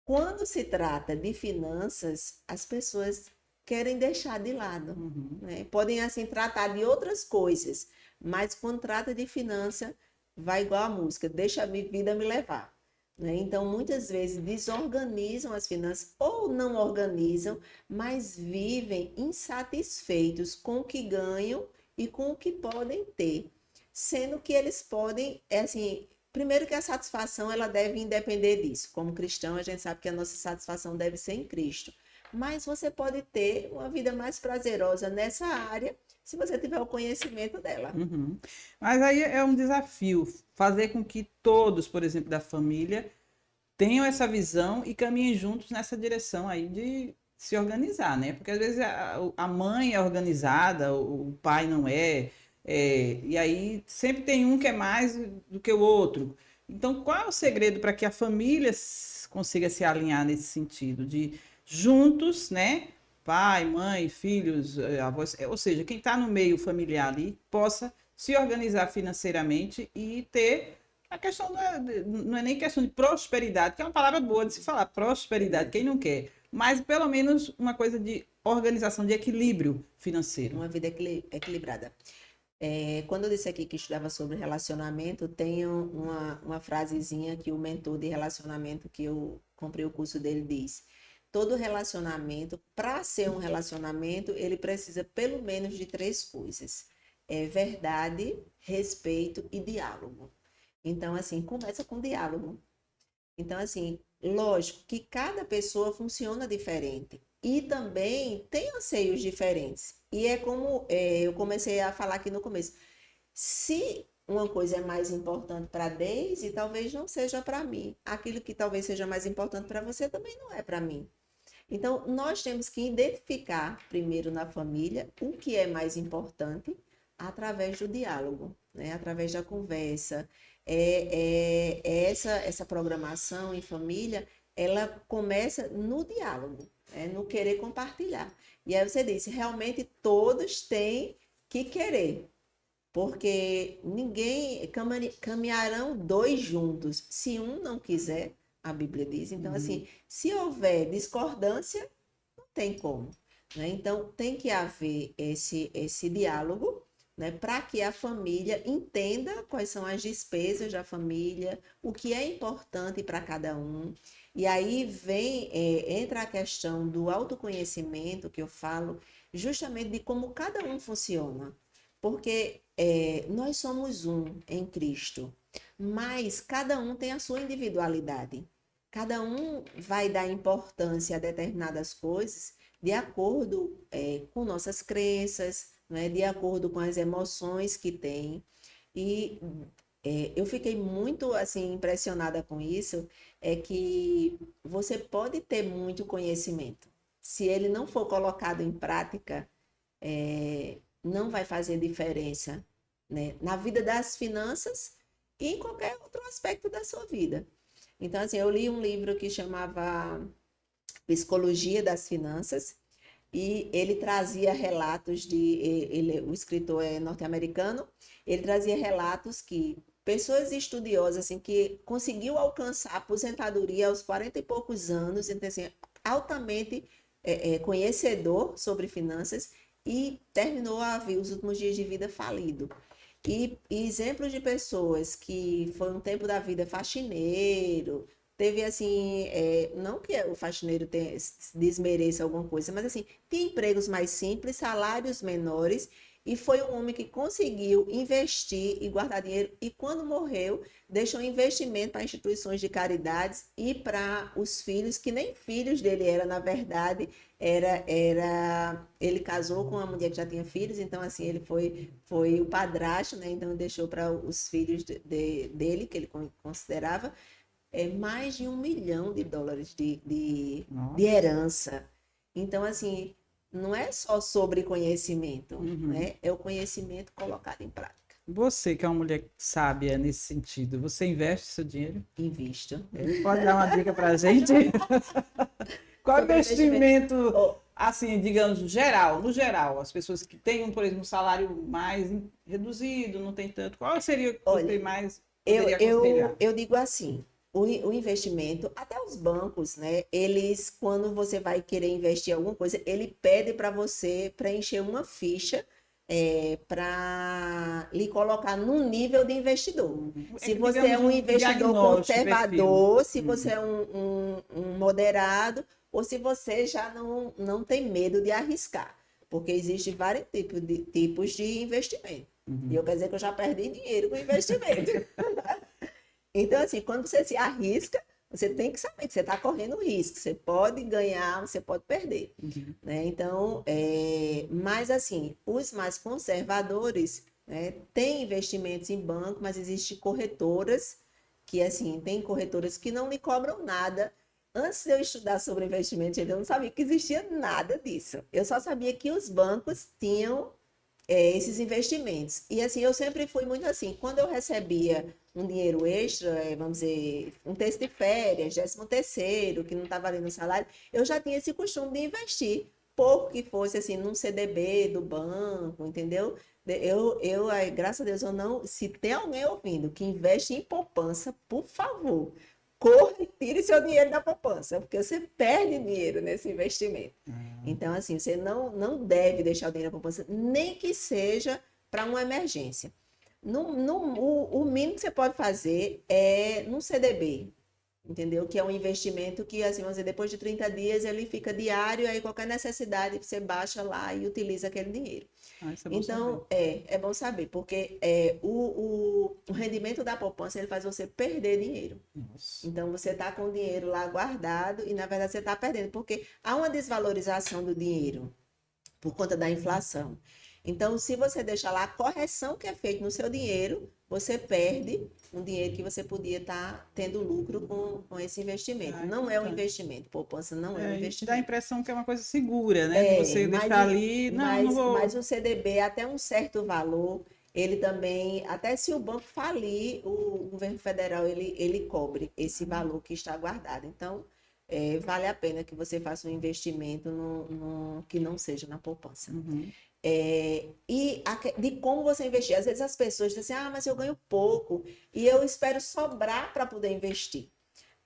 Quando se trata de finanças, as pessoas querem deixar de lado, Uhum. né? Podem, assim, tratar de outras coisas, mas quando trata de finança, vai igual a música, deixa a vida me levar. Né? Então, muitas vezes desorganizam as finanças ou não organizam, mas vivem insatisfeitos com o que ganham e com o que podem ter. Sendo que eles podem, assim, primeiro que a satisfação ela deve independer disso. Como cristão, a gente sabe que a nossa satisfação deve ser em Cristo. Mas você pode ter uma vida mais prazerosa nessa área se você tiver o conhecimento dela. Uhum. Mas aí é um desafio fazer com que todos, por exemplo, da família, tenham essa visão e caminhem juntos nessa direção aí de se organizar, né? Porque às vezes a mãe é organizada, o pai não é, e aí sempre tem um que é mais do que o outro. Então, qual é o segredo para que a família consiga se alinhar nesse sentido de juntos, né? Pai, mãe, filhos, avós, ou seja, quem está no meio familiar ali possa se organizar financeiramente e ter a questão não é nem questão de prosperidade, que é uma palavra boa de se falar, prosperidade, quem não quer, mas pelo menos uma coisa de organização, de equilíbrio financeiro. Uma vida equilibrada. Quando eu disse aqui que estudava sobre relacionamento, tem uma frasezinha que o mentor de relacionamento que eu comprei o curso dele diz: todo relacionamento, para ser um relacionamento, ele precisa pelo menos de 3 coisas: verdade, respeito e diálogo. Então, assim, começa com diálogo. Então, assim, lógico que cada pessoa funciona diferente e também tem anseios diferentes. E é como eu comecei a falar aqui no começo. Se uma coisa é mais importante para a Deise, talvez não seja para mim. Aquilo que talvez seja mais importante para você também não é para mim. Então, nós temos que identificar primeiro na família o que é mais importante através do diálogo, né? Através da conversa. Essa programação em família, ela começa no diálogo, né? No querer compartilhar. E aí você disse, realmente todos têm que querer, porque ninguém caminharão 2 juntos. Se um não quiser, a Bíblia diz. Então, assim, se houver discordância, não tem como, né? Então, tem que haver esse diálogo, né, para que a família entenda quais são as despesas da família, o que é importante para cada um. E aí entra a questão do autoconhecimento, que eu falo, justamente de como cada um funciona. Porque nós somos um em Cristo, mas cada um tem a sua individualidade. Cada um vai dar importância a determinadas coisas de acordo com nossas crenças, né, de acordo com as emoções que tem. E eu fiquei muito assim impressionada com isso, é que você pode ter muito conhecimento. Se ele não for colocado em prática, não vai fazer diferença, né, na vida das finanças e em qualquer outro aspecto da sua vida. Então, assim, eu li um livro que chamava Psicologia das Finanças, e ele trazia relatos o escritor é norte-americano, ele trazia relatos que pessoas estudiosas, assim, que conseguiu alcançar a aposentadoria aos 40 e poucos anos, então, assim, altamente conhecedor sobre finanças, e terminou os últimos dias de vida falido. E exemplos de pessoas que foi um tempo da vida faxineiro, teve assim, não que o faxineiro desmereça alguma coisa, mas assim, tinha empregos mais simples, salários menores, e foi um homem que conseguiu investir e guardar dinheiro, e quando morreu, deixou um investimento para instituições de caridades e para os filhos, que nem filhos dele eram, na verdade, ele casou com uma mulher que já tinha filhos, então assim, ele foi o padrasto, né? Então deixou para os filhos dele, que ele considerava, mais de $1 milhão de herança. Então, assim, não é só sobre conhecimento, né? É o conhecimento colocado em prática. Você, que é uma mulher sábia nesse sentido, você investe seu dinheiro? Invisto. Pode dar uma dica para a gente? Qual investimento, assim, digamos, no geral, as pessoas que têm, por exemplo, um salário mais reduzido, não tem tanto, qual seria o que você mais poderia aconselhar? Eu digo assim, o investimento, até os bancos, né? Eles, quando você vai querer investir em alguma coisa, ele pede para você preencher uma ficha para lhe colocar no nível de investidor. Se você é um investidor conservador, se você é um moderado, ou se você já não tem medo de arriscar. Porque existem vários tipos de investimento. E eu quero dizer que eu já perdi dinheiro com investimento. Então, assim, quando você se arrisca, você tem que saber que você está correndo risco. Você pode ganhar, você pode perder. Uhum. Né? Então, mas assim, os mais conservadores, né, têm investimentos em banco, mas existem corretoras que, assim, tem corretoras que não lhe cobram nada. Antes de eu estudar sobre investimento, gente, eu não sabia que existia nada disso. Eu só sabia que os bancos tinham esses investimentos. E assim, eu sempre fui muito assim, quando eu recebia um dinheiro extra, vamos dizer, um texto de férias, 13º, que não estava ali no salário, eu já tinha esse costume de investir, pouco que fosse assim, num CDB do banco, entendeu? Graças a Deus, eu não. Se tem alguém ouvindo que investe em poupança, por favor, corra e tire seu dinheiro da poupança, porque você perde dinheiro nesse investimento. Então, assim, você não deve deixar o dinheiro na poupança, nem que seja para uma emergência. O mínimo que você pode fazer é num CDB, entendeu? Que é um investimento que, assim, vamos dizer, depois de 30 dias ele fica diário, aí qualquer necessidade você baixa lá e utiliza aquele dinheiro. Isso é bom Então, saber. é bom saber, porque o rendimento da poupança ele faz você perder dinheiro. Nossa. Então, você está com o dinheiro lá guardado e, na verdade, você está perdendo, porque há uma desvalorização do dinheiro por conta da inflação. Então, se você deixar lá a correção que é feita no seu dinheiro, você perde um dinheiro que você podia estar tendo lucro com esse investimento. Não é um Importante. investimento, poupança não é um E te dá a investimento. impressão que é uma coisa segura, né? De você Mas, deixar ali, não mas vou. o CDB, até um certo valor, ele também, até se o banco falir, o governo federal ele cobre esse valor que está guardado. Então, vale a pena que você faça um investimento que não seja na poupança. Uhum. De como você investir. Às vezes as pessoas dizem assim, mas eu ganho pouco e eu espero sobrar para poder investir.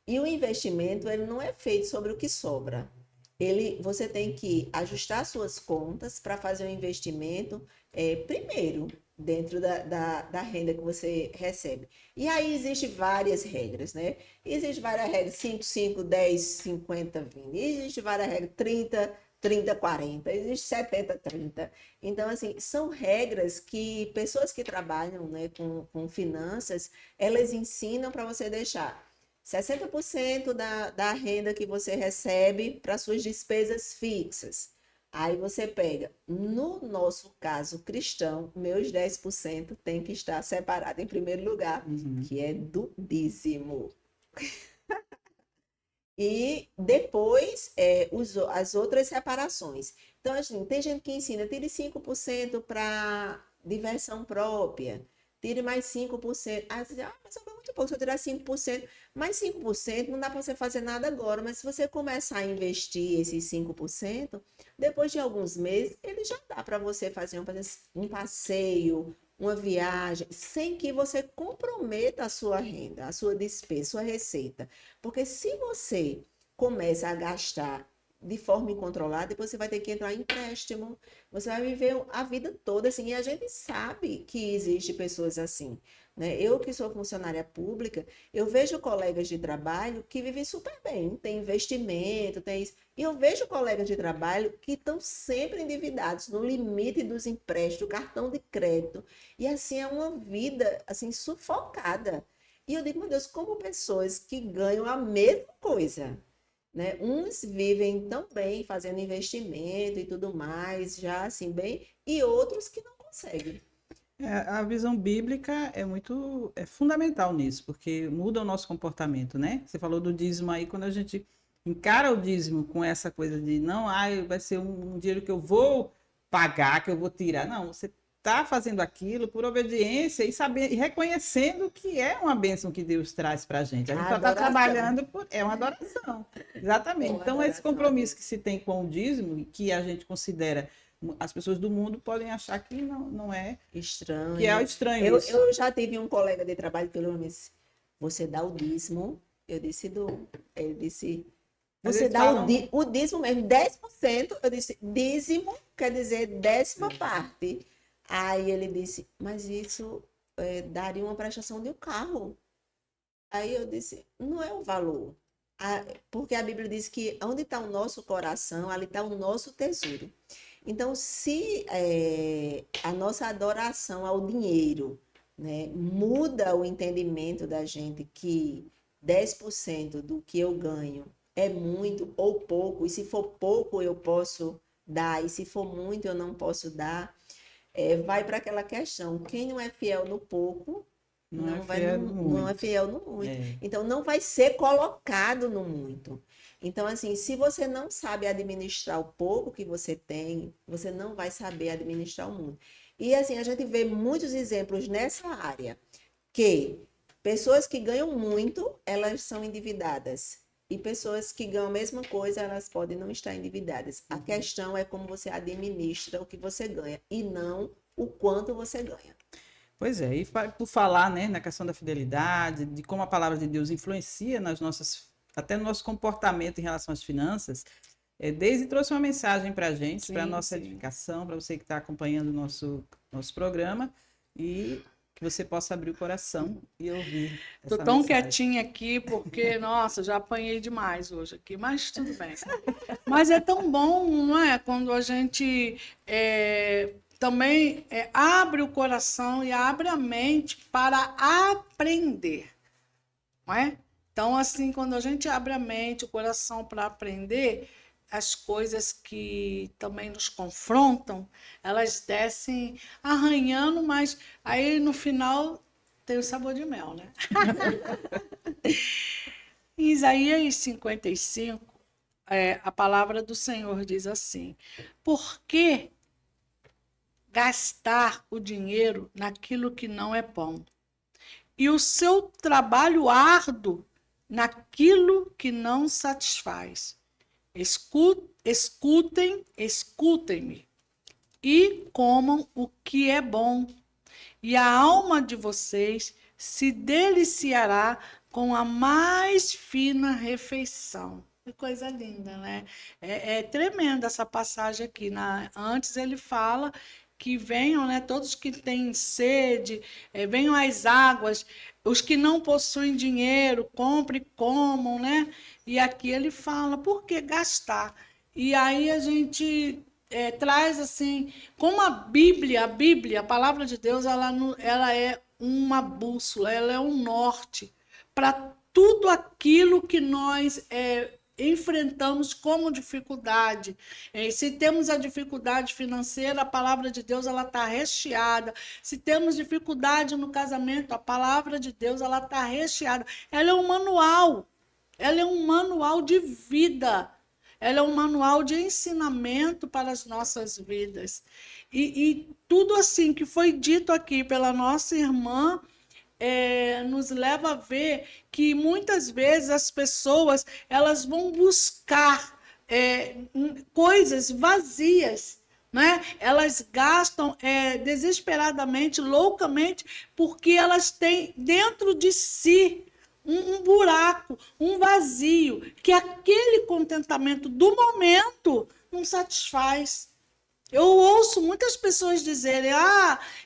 E o investimento, ele não é feito sobre o que sobra. Você tem que ajustar suas contas para fazer um investimento, primeiro, dentro da renda que você recebe. E aí existem várias regras, né? Existem várias regras, 5, 5, 10, 50, 20. Existem várias regras, 30, 30, 40. Existe 70, 30. Então, assim, são regras que pessoas que trabalham, né, com finanças, elas ensinam para você deixar 60% da renda que você recebe para suas despesas fixas. Aí você pega, no nosso caso cristão, meus 10% tem que estar separado em primeiro lugar, Uhum. que é do dízimo. E depois as outras separações. Então, assim, tem gente que ensina, tire 5% para diversão própria, tire mais 5%. Aí você diz, mas eu ganho muito pouco, se eu tirar 5%, mais 5% não dá para você fazer nada agora, mas se você começar a investir esses 5%, depois de alguns meses, ele já dá para você fazer um passeio, uma viagem, sem que você comprometa a sua renda, a sua despesa, sua receita. Porque se você começa a gastar de forma incontrolada, depois você vai ter que entrar em empréstimo, você vai viver a vida toda assim, e a gente sabe que existe pessoas assim, né? Eu que sou funcionária pública, eu vejo colegas de trabalho que vivem super bem, tem investimento, tem isso, e eu vejo colegas de trabalho que estão sempre endividados, no limite dos empréstimos, cartão de crédito, e assim é uma vida assim sufocada. E eu digo, meu Deus, como pessoas que ganham a mesma coisa, né? Uns vivem tão bem fazendo investimento e tudo mais, já assim bem, e outros que não conseguem. A visão bíblica é fundamental nisso, porque muda o nosso comportamento, né? Você falou do dízimo aí, quando a gente encara o dízimo com essa coisa de não, vai ser um dinheiro que eu vou pagar, que eu vou tirar. Não, você está fazendo aquilo por obediência e saber, e reconhecendo que é uma bênção que Deus traz para a gente. A gente A só está adoração. trabalhando é uma adoração. É Exatamente. uma Então, esse adoração a compromisso que Deus. se tem com o dízimo, que a gente considera, as pessoas do mundo podem achar que não é, que é Estranho. estranho Eu, isso. eu já tive um colega de trabalho que ele me disse, você dá o dízimo? Eu disse, dou. Ele disse, Mas você eles dá falam, o dízimo mesmo, 10%. Eu disse, dízimo quer dizer 10ª parte. Aí ele disse, mas isso daria uma prestação de um carro. Aí eu disse, não é o valor. Porque a Bíblia diz que onde está o nosso coração, ali está o nosso tesouro. Então, se a nossa adoração ao dinheiro né? Muda o entendimento da gente que 10% do que eu ganho é muito ou pouco, e se for pouco eu posso dar, e se for muito eu não posso dar. Vai para aquela questão, quem não é fiel no pouco, Não é vai fiel no não é muito. fiel no muito. É. Então, não vai ser colocado no muito. Então, assim, se você não sabe administrar o pouco que você tem, você não vai saber administrar o muito. E, assim, a gente vê muitos exemplos nessa área, que pessoas que ganham muito, elas são endividadas. E pessoas que ganham a mesma coisa, elas podem não estar endividadas. A questão é como você administra o que você ganha e não o quanto você ganha. Pois é, e por falar, né, na questão da fidelidade, de como a palavra de Deus influencia nas nossas, até no nosso comportamento em relação às finanças, Deise trouxe uma mensagem para a gente, para a Sim, nossa sim. edificação, para você que está acompanhando o nosso programa, e que você possa abrir o coração e ouvir Tô essa tão mensagem. quietinha aqui porque, nossa, já apanhei demais hoje aqui, mas tudo bem. Mas é tão bom, não é? Quando a gente também abre o coração e abre a mente para aprender, não é? Então, assim, quando a gente abre a mente, o coração para aprender, as coisas que também nos confrontam, elas descem arranhando, mas aí no final tem o sabor de mel, né? Em Isaías 55, a palavra do Senhor diz assim: por que gastar o dinheiro naquilo que não é pão? E o seu trabalho árduo naquilo que não satisfaz? Escutem-me e comam o que é bom, e a alma de vocês se deliciará com a mais fina refeição. Que coisa linda, né? É tremenda essa passagem aqui. Antes ele fala que venham, né, todos que têm sede, venham às águas, os que não possuem dinheiro, comprem e comam, né? E aqui ele fala, por que gastar? E aí a gente traz assim, como a Bíblia, a palavra de Deus, ela é uma bússola, ela é um norte para tudo aquilo que nós enfrentamos como dificuldade. Se temos a dificuldade financeira, a palavra de Deus ela está recheada. Se temos dificuldade no casamento, a palavra de Deus ela está recheada. Ela é um manual. Ela é um manual de vida. Ela é um manual de ensinamento para as nossas vidas. E tudo assim que foi dito aqui pela nossa irmã nos leva a ver que muitas vezes as pessoas elas vão buscar coisas vazias, né? Elas gastam desesperadamente, loucamente, porque elas têm dentro de si um buraco, um vazio, que aquele contentamento do momento não satisfaz. Eu ouço muitas pessoas dizerem: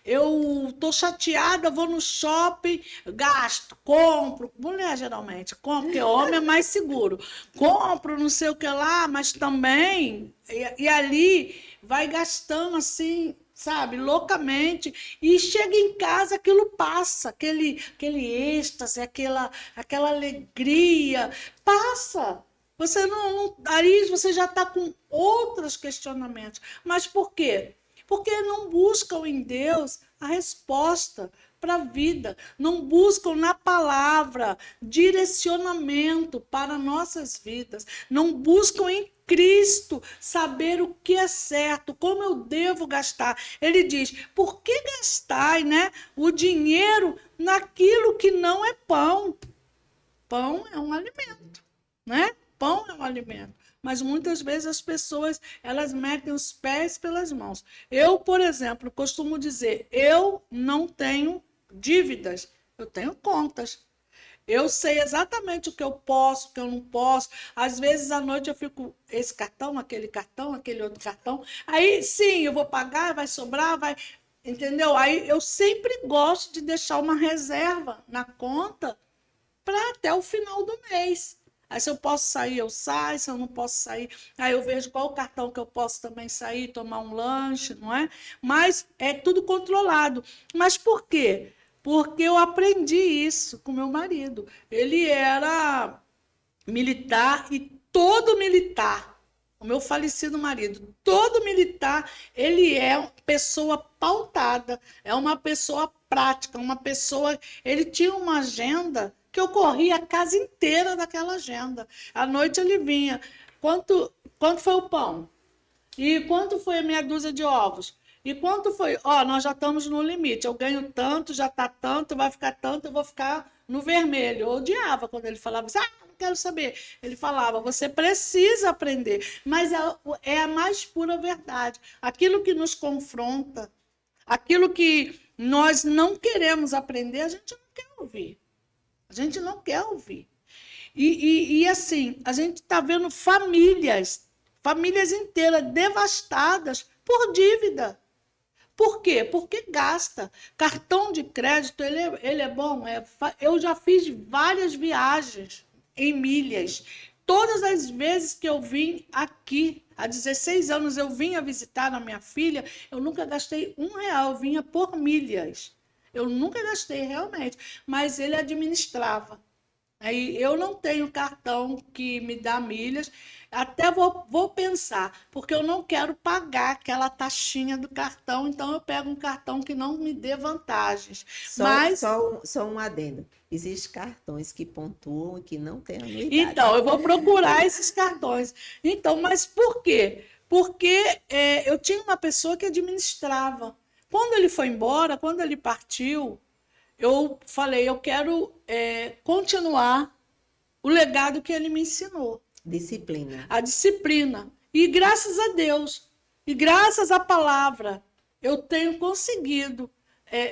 eu estou chateada, vou no shopping, gasto, compro. Mulher, geralmente, compro, porque homem é mais seguro. Compro, não sei o que lá, mas também. E ali vai gastando assim, sabe, loucamente. E chega em casa, aquilo passa, aquele êxtase, aquela alegria. Passa. Você aí você já está com outros questionamentos. Mas por quê? Porque não buscam em Deus a resposta para a vida. Não buscam na palavra direcionamento para nossas vidas. Não buscam em Cristo saber o que é certo, como eu devo gastar. Ele diz: por que gastar, né, o dinheiro naquilo que não é pão? Pão é um alimento, né? Pão é um alimento, mas muitas vezes as pessoas elas metem os pés pelas mãos. Eu, por exemplo, costumo dizer, eu não tenho dívidas, eu tenho contas. Eu sei exatamente o que eu posso, o que eu não posso. Às vezes à noite eu fico, esse cartão, aquele outro cartão. Aí sim, eu vou pagar, vai sobrar, vai. Entendeu? Aí eu sempre gosto de deixar uma reserva na conta para até o final do mês. Aí se eu posso sair, eu saio, se eu não posso sair, aí eu vejo qual o cartão que eu posso também sair, tomar um lanche, não é? Mas é tudo controlado. Mas por quê? porque eu aprendi isso com meu marido. Ele era militar e todo militar, o meu falecido marido, todo militar, ele é uma pessoa pautada, é uma pessoa prática, uma pessoa... Ele tinha uma agenda que eu corria a casa inteira daquela agenda. À noite ele vinha. Quanto foi o pão? E quanto foi a meia dúzia de ovos? E quanto foi? Ó, nós já estamos no limite. Eu ganho tanto, já está tanto, vai ficar tanto, eu vou ficar no vermelho. Eu odiava quando ele falava assim, não quero saber. Ele falava, você precisa aprender. Mas é a mais pura verdade. Aquilo que nos confronta, aquilo que nós não queremos aprender, a gente não quer ouvir. A gente não quer ouvir. E assim, a gente está vendo famílias inteiras devastadas por dívida. Por quê? Porque gasta. Cartão de crédito, ele é bom. Eu já fiz várias viagens em milhas. Todas as vezes que eu vim aqui, há 16 anos, eu vinha visitar a minha filha, eu nunca gastei R$1, eu vinha por milhas. Eu nunca gastei realmente, mas ele administrava. Aí eu não tenho cartão que me dá milhas, até vou pensar, porque eu não quero pagar aquela taxinha do cartão, então eu pego um cartão que não me dê vantagens. Só um adendo. Existem cartões que pontuam e que não têm anuidade. Então, eu vou procurar esses cartões. Então, mas por quê? Porque eu tinha uma pessoa que administrava. Quando ele foi embora, quando ele partiu, eu falei, eu quero continuar o legado que ele me ensinou. Disciplina. A disciplina. E graças a Deus, e graças à palavra, eu tenho conseguido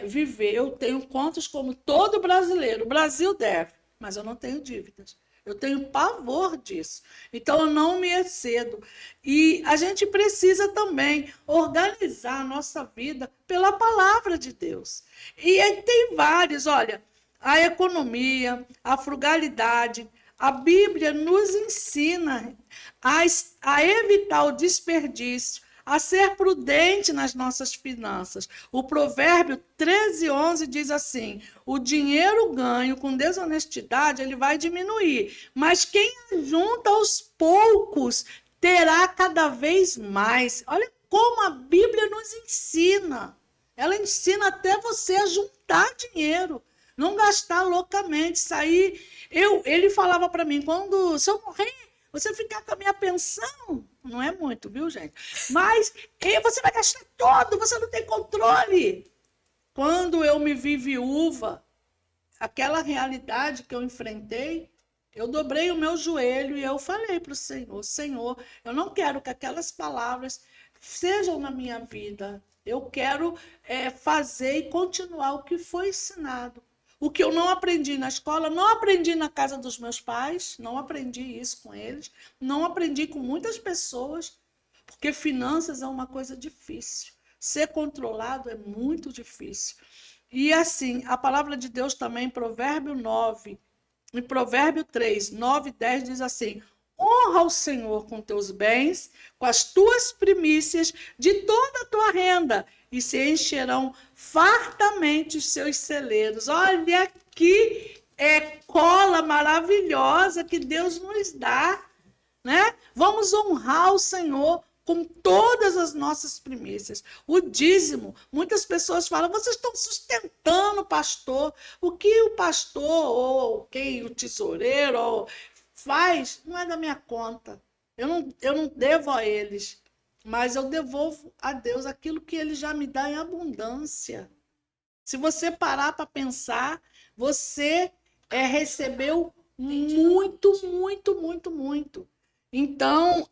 viver. Eu tenho contas como todo brasileiro. O Brasil deve, mas eu não tenho dívidas. Eu tenho pavor disso. Então, eu não me excedo. E a gente precisa também organizar a nossa vida pela palavra de Deus. E aí tem vários, olha, a economia, a frugalidade. A Bíblia nos ensina a evitar o desperdício, a ser prudente nas nossas finanças. O provérbio 13:11 diz assim, o dinheiro ganho com desonestidade, ele vai diminuir, mas quem junta aos poucos terá cada vez mais. Olha como a Bíblia nos ensina. Ela ensina até você a juntar dinheiro, não gastar loucamente, sair... Ele falava para mim, se eu morrer, você ficar com a minha pensão, não é muito, viu, gente? Mas você vai gastar todo, você não tem controle. Quando eu me vi viúva, aquela realidade que eu enfrentei, eu dobrei o meu joelho e eu falei para o Senhor, Senhor, eu não quero que aquelas palavras sejam na minha vida. Eu quero fazer e continuar o que foi ensinado. O que eu não aprendi na escola, não aprendi na casa dos meus pais, não aprendi isso com eles, não aprendi com muitas pessoas, porque finanças é uma coisa difícil. Ser controlado é muito difícil. E assim, a palavra de Deus também, em Provérbio 9, em Provérbio 3, 9 e 10, diz assim, honra o Senhor com teus bens, com as tuas primícias de toda a tua renda, e se encherão fartamente os seus celeiros. Olha que cola maravilhosa que Deus nos dá, né? Vamos honrar o Senhor com todas as nossas primícias. O dízimo, muitas pessoas falam, vocês estão sustentando o pastor. O que o pastor ou quem o tesoureiro faz não é da minha conta. Eu não devo a eles. Mas eu devolvo a Deus aquilo que Ele já me dá em abundância. Se você parar para pensar, você recebeu muito, muito, muito, muito. Então,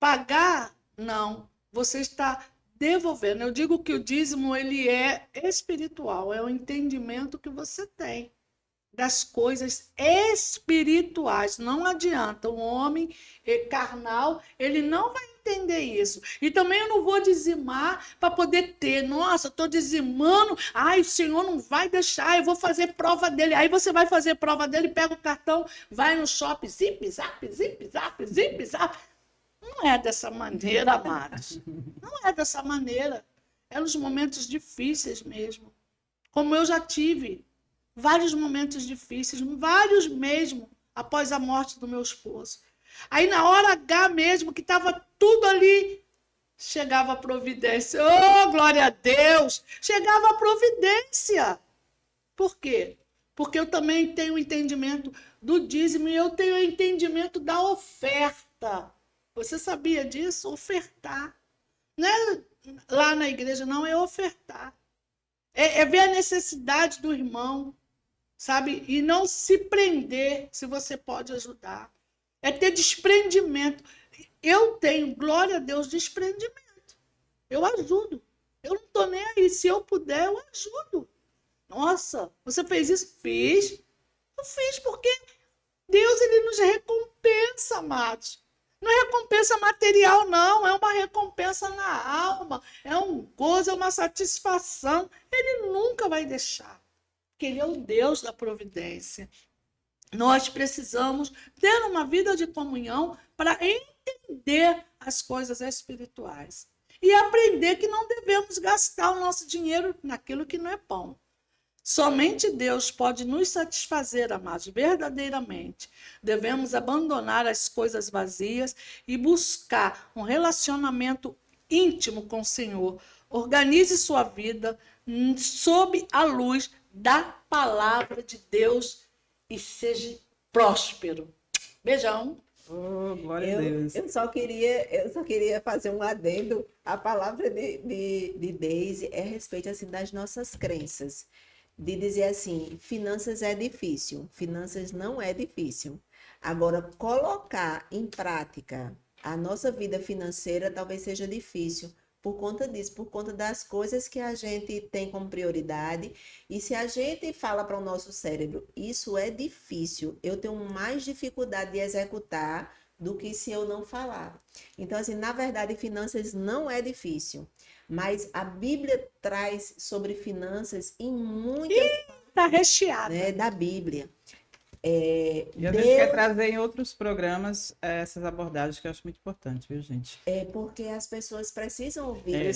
pagar, não. Você está devolvendo. Eu digo que o dízimo ele é espiritual, é o entendimento que você tem das coisas espirituais. Não adianta, o homem carnal, ele não vai entender isso. E também eu não vou dizimar para poder ter. Nossa, estou dizimando, ai, o Senhor não vai deixar, eu vou fazer prova dele. Aí você vai fazer prova dele, pega o cartão, vai no shopping, zip, zap, zip, zap, zip, zap. Não é dessa maneira, amados. Não é dessa maneira. eram os momentos difíceis mesmo. Como eu já tive vários momentos difíceis, vários mesmo, após a morte do meu esposo. Aí na hora H mesmo, que estava tudo ali, chegava a providência. Oh, glória a Deus! Chegava a providência. Por quê? Porque eu também tenho o entendimento do dízimo e eu tenho o entendimento da oferta. Você sabia disso? Ofertar. Não é lá na igreja, não, é ofertar. É ver a necessidade do irmão, sabe? E não se prender se você pode ajudar. É ter desprendimento. Eu tenho, glória a Deus, desprendimento. Eu ajudo. Eu não estou nem aí. Se eu puder, eu ajudo. Nossa, você fez isso? Fiz. Eu fiz porque Deus, ele nos recompensa, amados. Não é recompensa material, não. É uma recompensa na alma. É um gozo, é uma satisfação. Ele nunca vai deixar. Porque ele é o Deus da providência. Nós precisamos ter uma vida de comunhão para entender as coisas espirituais. E aprender que não devemos gastar o nosso dinheiro naquilo que não é pão. Somente Deus pode nos satisfazer, amados, verdadeiramente. Devemos abandonar as coisas vazias e buscar um relacionamento íntimo com o Senhor. Organize sua vida sob a luz da palavra de Deus e seja próspero. Beijão. Oh, glória a Deus. Eu só queria fazer um adendo. A palavra de Deise é a respeito assim, das nossas crenças. De dizer assim, finanças é difícil, finanças não é difícil. Agora, colocar em prática a nossa vida financeira talvez seja difícil por conta disso, por conta das coisas que a gente tem como prioridade. E se a gente fala para o nosso cérebro, isso é difícil, eu tenho mais dificuldade de executar do que se eu não falar. Então, assim, na verdade, finanças não é difícil. Mas a Bíblia traz sobre finanças em muitas Está recheada. né, da Bíblia. E a gente quer trazer em outros programas essas abordagens que eu acho muito importante, viu, gente? É porque as pessoas precisam ouvir. É,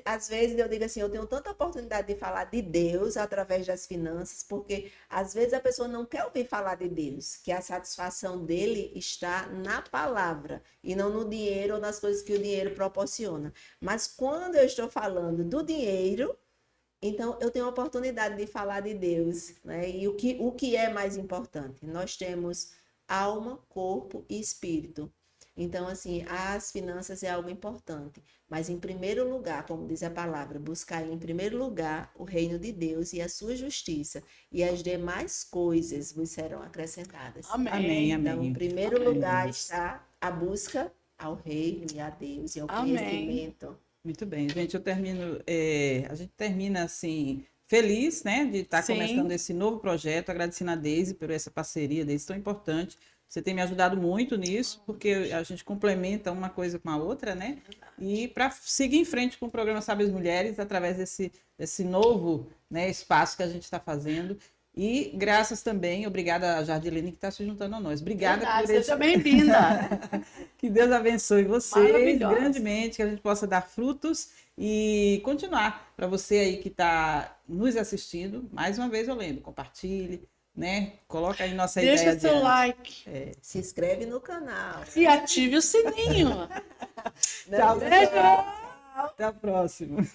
Às vezes eu digo assim, eu tenho tanta oportunidade de falar de Deus através das finanças, porque às vezes a pessoa não quer ouvir falar de Deus, que a satisfação dele está na palavra e não no dinheiro ou nas coisas que o dinheiro proporciona. Mas quando eu estou falando do dinheiro, então, eu tenho a oportunidade de falar de Deus, né? E o que é mais importante? Nós temos alma, corpo e espírito. Então, assim, as finanças é algo importante. Mas, em primeiro lugar, como diz a palavra, buscar em primeiro lugar o reino de Deus e a sua justiça. E as demais coisas vos serão acrescentadas. Amém. Amém. Então, em primeiro Amém. lugar está a busca ao reino e a Deus e ao conhecimento. Muito bem, gente, a gente termina assim, feliz, né, de estar Sim. começando esse novo projeto, agradecendo a Deise por essa parceria, Deise, tão importante. Você tem me ajudado muito nisso, porque a gente complementa uma coisa com a outra, né? E para seguir em frente com o programa Sabe as Mulheres, através desse novo, né, espaço que a gente está fazendo. E graças também, obrigada a Jardilene que está se juntando a nós. Obrigada Verdade, por esse... seja bem-vinda. Que Deus abençoe vocês Maravilhosa. grandemente, que a gente possa dar frutos e continuar. Para você aí que está nos assistindo, mais uma vez eu lembro, compartilhe, né? Coloca aí nossa ideia Deixa seu adiante. like Se inscreve no canal. e ative o sininho. Tchau, Beijo. Até a próxima.